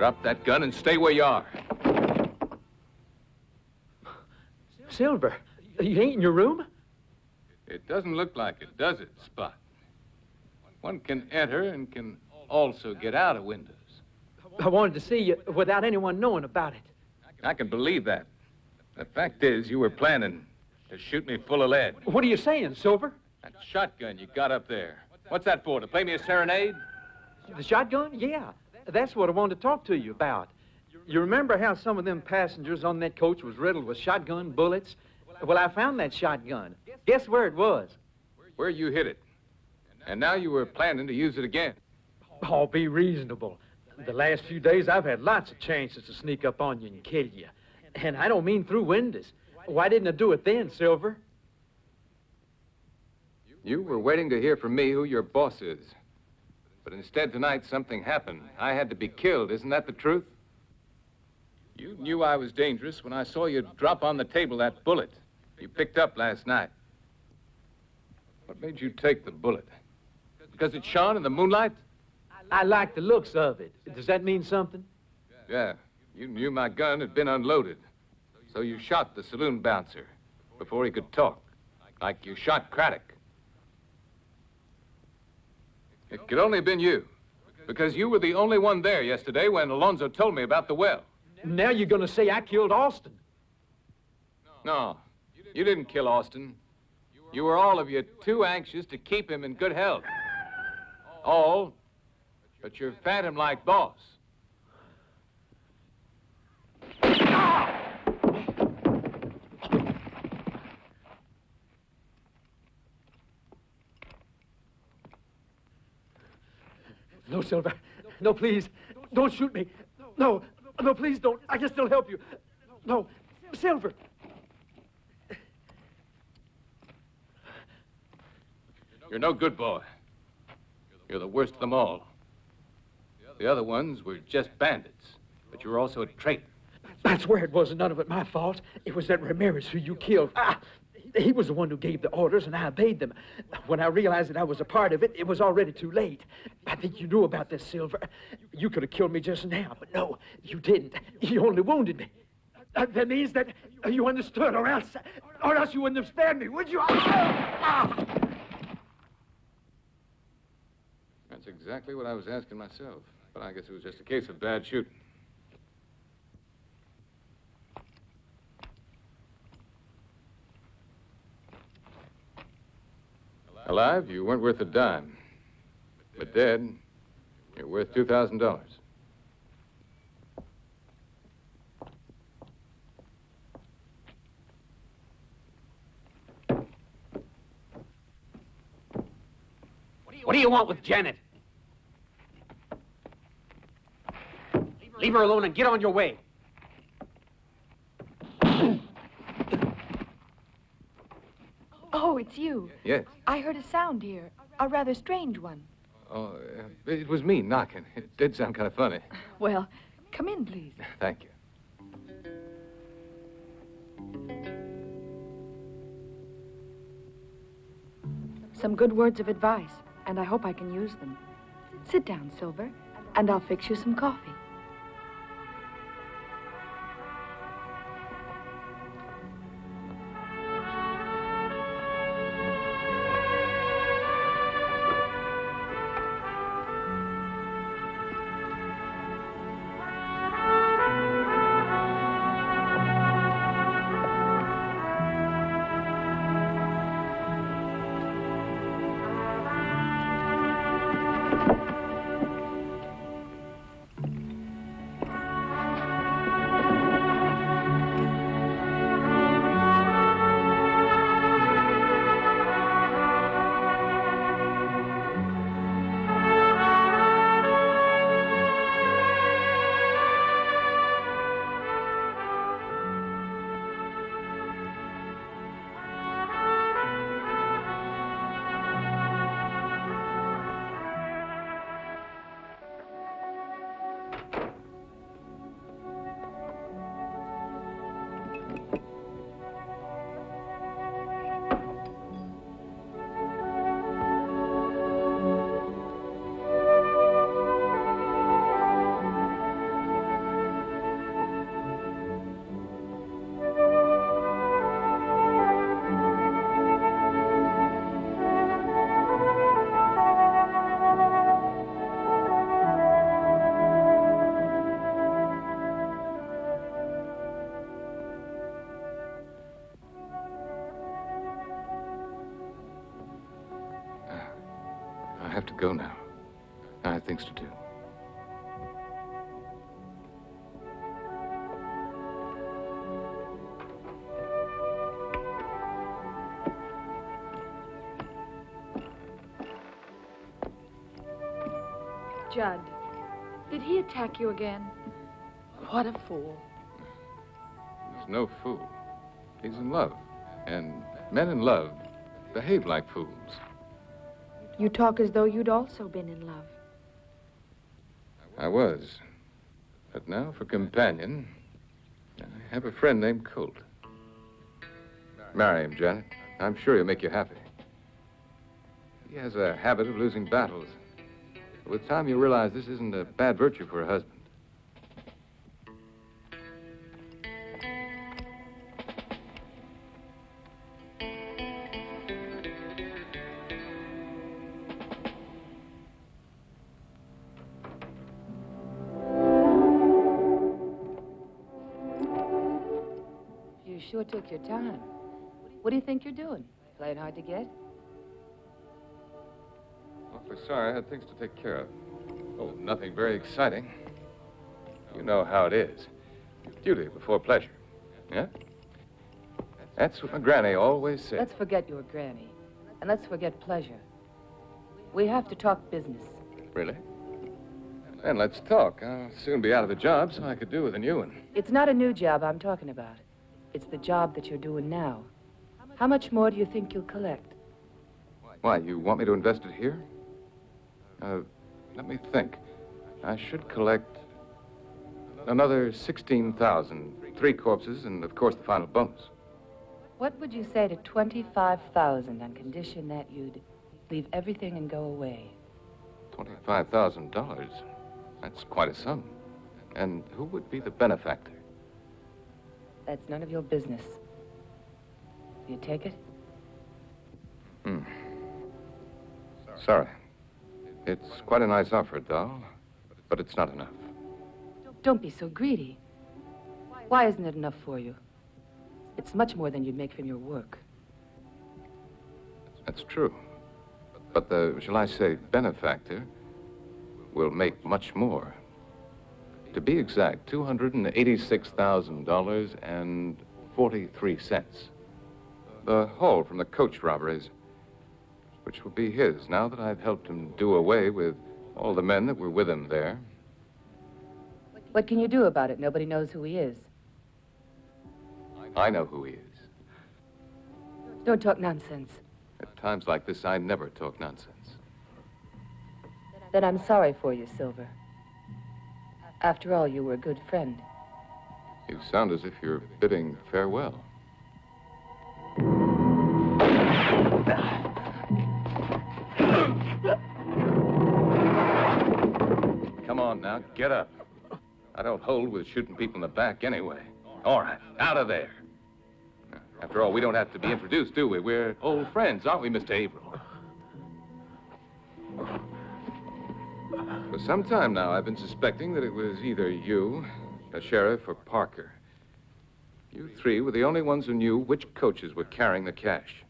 Drop that gun and stay where you are. Silver, you ain't in your room? It doesn't look like it, does it, Spot? One can enter and can also get out of windows. I wanted to see you without anyone knowing about it. I can believe that. The fact is, you were planning to shoot me full of lead. What are you saying, Silver? That shotgun you got up there. What's that for, to play me a serenade? The shotgun? Yeah. That's what I wanted to talk to you about. You remember how some of them passengers on that coach was riddled with shotgun bullets? Well, I found that shotgun. Guess where it was? Where you hit it. And now you were planning to use it again. Oh, be reasonable. The last few days, I've had lots of chances to sneak up on you and kill you. And I don't mean through windows. Why didn't I do it then, Silver? You were waiting to hear from me who your boss is. But instead tonight, something happened. I had to be killed. Isn't that the truth? You knew I was dangerous when I saw you drop on the table that bullet you picked up last night. What made you take the bullet? Because it shone in the moonlight? I like the looks of it. Does that mean something? Yeah. You knew my gun had been unloaded. So you shot the saloon bouncer before he could talk. Like you shot Craddock. It could only have been you. Because you were the only one there yesterday when Alonzo told me about the well. Now you're going to say I killed Austin. No, you didn't kill Austin. You were all of you too anxious to keep him in good health. All, but your phantom-like boss. No, Silver. No, please. Don't shoot me. No. No, please don't. I can still help you. No. Silver. You're no good boy. You're the worst of them all. The other ones were just bandits, but you were also a traitor. That's where it wasn't none of it my fault. It was that Ramirez who you killed. He was the one who gave the orders, and I obeyed them. When I realized that I was a part of it, it was already too late. I think you knew about this, Silver. You could have killed me just now, but no, you didn't. You only wounded me. That means that you understood, or else you wouldn't have spared me, would you? That's exactly what I was asking myself, but I guess it was just a case of bad shooting. Alive, you weren't worth a dime. But dead, you're worth $2,000. What do you want with Janet? Leave her alone and get on your way. Oh, it's you. Yes. I heard a sound here, a rather strange one. Oh, it was me knocking. It did sound kind of funny. Well, come in, please. Thank you. Some good words of advice, and I hope I can use them. Sit down, Silver, and I'll fix you some coffee. have to go now. I have things to do. Judd, did he attack you again? What a fool. He's no fool. He's in love. And men in love behave like fools. You talk as though you'd also been in love. I was. But now, for companion, I have a friend named Colt. Marry him, Janet. I'm sure he'll make you happy. He has a habit of losing battles. With time, you realize this isn't a bad virtue for a husband. You sure took your time. What do you think you're doing? Playing hard to get? Awfully sorry, I had things to take care of. Oh, nothing very exciting. You know how it is. Duty before pleasure. Yeah? That's what my granny always said. Let's forget your granny. And let's forget pleasure. We have to talk business. Really? Then let's talk. I'll soon be out of the job, so I could do with a new one. It's not a new job I'm talking about. It's the job that you're doing now. How much more do you think you'll collect? Why, you want me to invest it here? Let me think. I should collect another 16,000, 3 corpses, and of course the final bonus. What would you say to 25,000 on condition that you'd leave everything and go away? $25,000. That's quite a sum. And who would be the benefactor? That's none of your business. Do you take it? Sorry. It's quite a nice offer, doll, but it's not enough. Don't be so greedy. Why isn't it enough for you? It's much more than you'd make from your work. That's true. But the, shall I say, benefactor will make much more. To be exact, $286,043. The haul from the coach robberies, which will be his now that I've helped him do away with all the men that were with him there. What can you do about it? Nobody knows who he is. I know who he is. Don't talk nonsense. At times like this, I never talk nonsense. Then I'm sorry for you, Silver. After all, you were a good friend. You sound as if you're bidding farewell. Come on now, get up. I don't hold with shooting people in the back anyway. All right, out of there. After all, we don't have to be introduced, do we? We're old friends, aren't we, Mr. Averill? For some time now, I've been suspecting that it was either you, the sheriff, or Parker. You three were the only ones who knew which coaches were carrying the cash.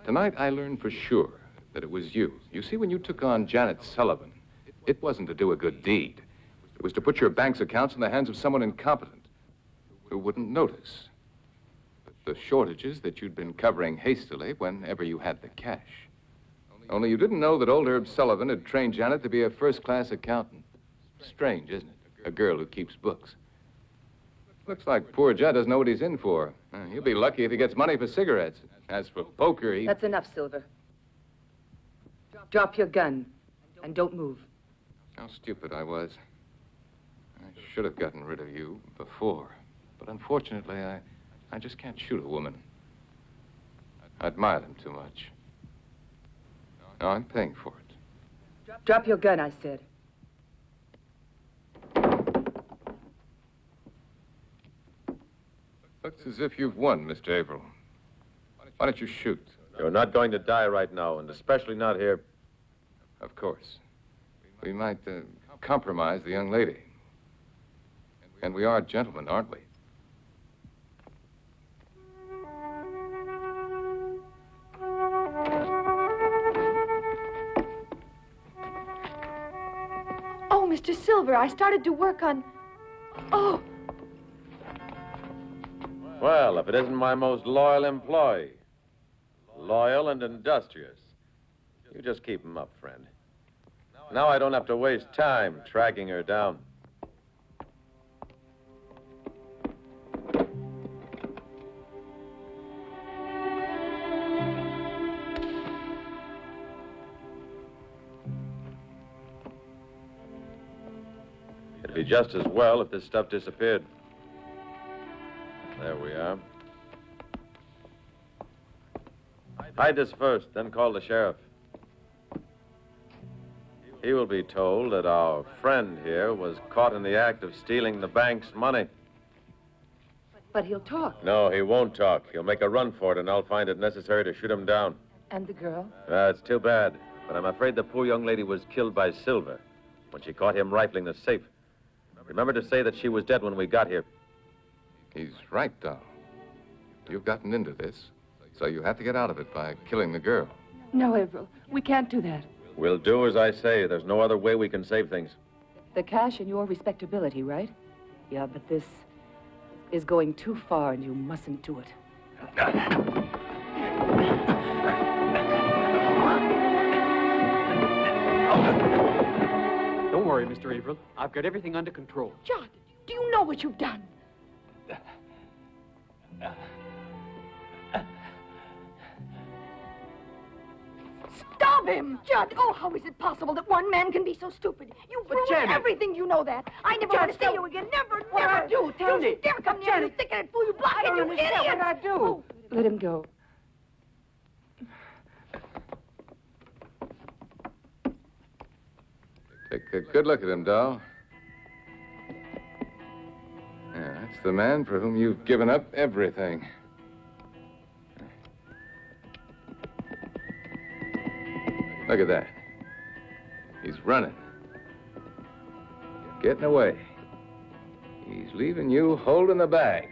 Tonight, I learned for sure that it was you. You see, when you took on Janet Sullivan, it wasn't to do a good deed. It was to put your bank's accounts in the hands of someone incompetent who wouldn't notice the shortages that you'd been covering hastily whenever you had the cash. Only you didn't know that old Herb Sullivan had trained Janet to be a first-class accountant. Strange, isn't it? A girl who keeps books. Looks like poor Judd doesn't know what he's in for. He'll be lucky if he gets money for cigarettes. As for poker, he... That's enough, Silver. Drop your gun and don't move. How stupid I was. I should have gotten rid of you before. But unfortunately, I just can't shoot a woman. I admire them too much. Now I'm paying for it. Drop your gun, I said. Looks as if you've won, Mr. Averill. Why don't you shoot? You're not going to die right now, and especially not here. Of course. We might compromise the young lady. And we are gentlemen, aren't we? Mr. Silver, I started to work on... Oh, Well, if it isn't my most loyal employee. Loyal and industrious. You just keep him up, friend. Now I don't have to waste time tracking her down. It'd be just as well if this stuff disappeared. There we are. Hide this first, then call the sheriff. He will be told that our friend here was caught in the act of stealing the bank's money. But he'll talk. No, he won't talk. He'll make a run for it, and I'll find it necessary to shoot him down. And the girl? It's too bad, but I'm afraid the poor young lady was killed by Silver when she caught him rifling the safe. Remember to say that she was dead when we got here. He's right, Doll. You've gotten into this, so you have to get out of it by killing the girl. No, Averill. We can't do that. We'll do as I say. There's no other way we can save things. The cash and your respectability, right? Yeah, but this is going too far, and you mustn't do it. Don't worry, Mr. Averill. I've got everything under control. John, do you know what you've done? Stop him! Judd, oh, how is it possible that one man can be so stupid? You've ruined Janet. everything, you know that. I never want to see you again. Never, never. I do? Tell me. You dare come near me, you thick-headed fool, you blockhead, you idiot! What did I do? Oh. Let him go. Take a good look at him, Doll. Yeah, that's the man for whom you've given up everything. Look at that. He's running. He's getting away. He's leaving you holding the bag.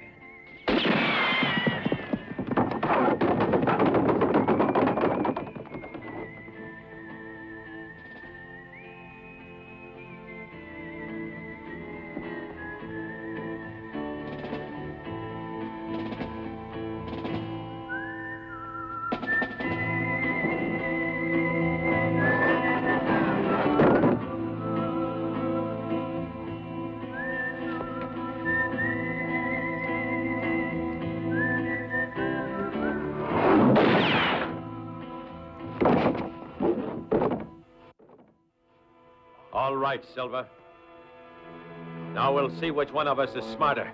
All right, Silver. Now we'll see which one of us is smarter.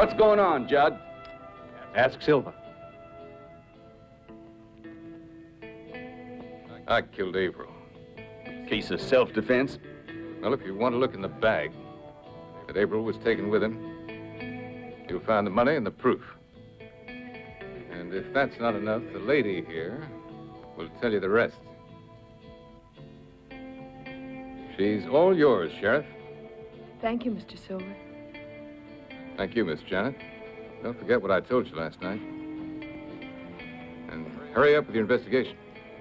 What's going on, Judd? Ask Silver. I killed Averill. Case of self-defense? Well, if you want to look in the bag that Averill was taken with him, you'll find the money and the proof. And if that's not enough, the lady here will tell you the rest. She's all yours, Sheriff. Thank you, Mr. Silver. Thank you, Miss Janet. Don't forget what I told you last night. And hurry up with your investigation.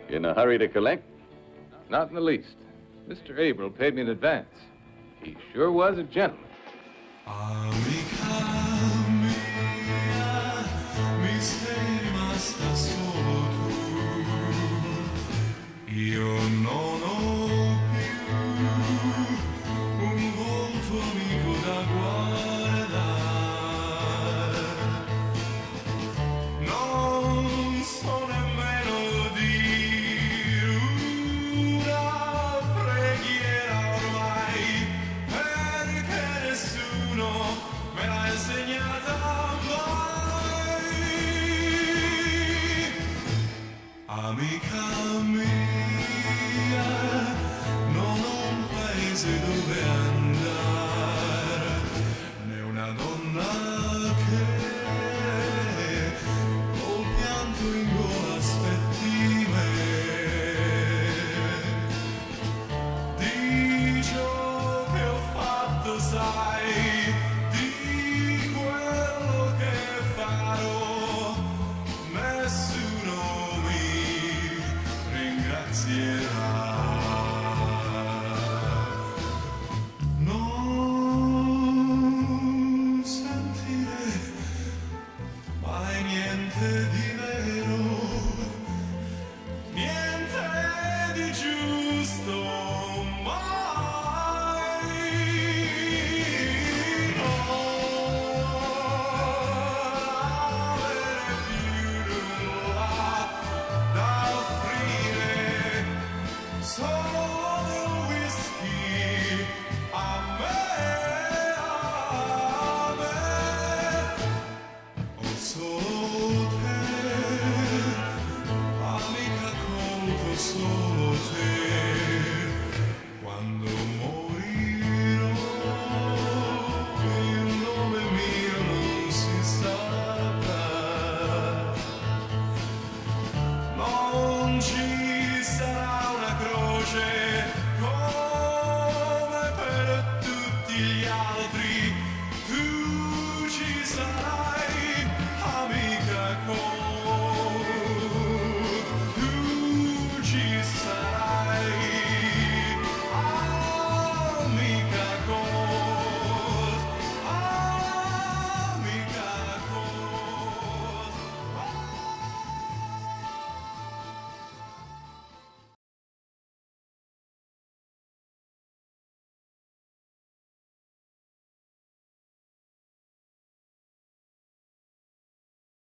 In a hurry to collect? Not in the least. Mr. Averill paid me in advance. He sure was a gentleman.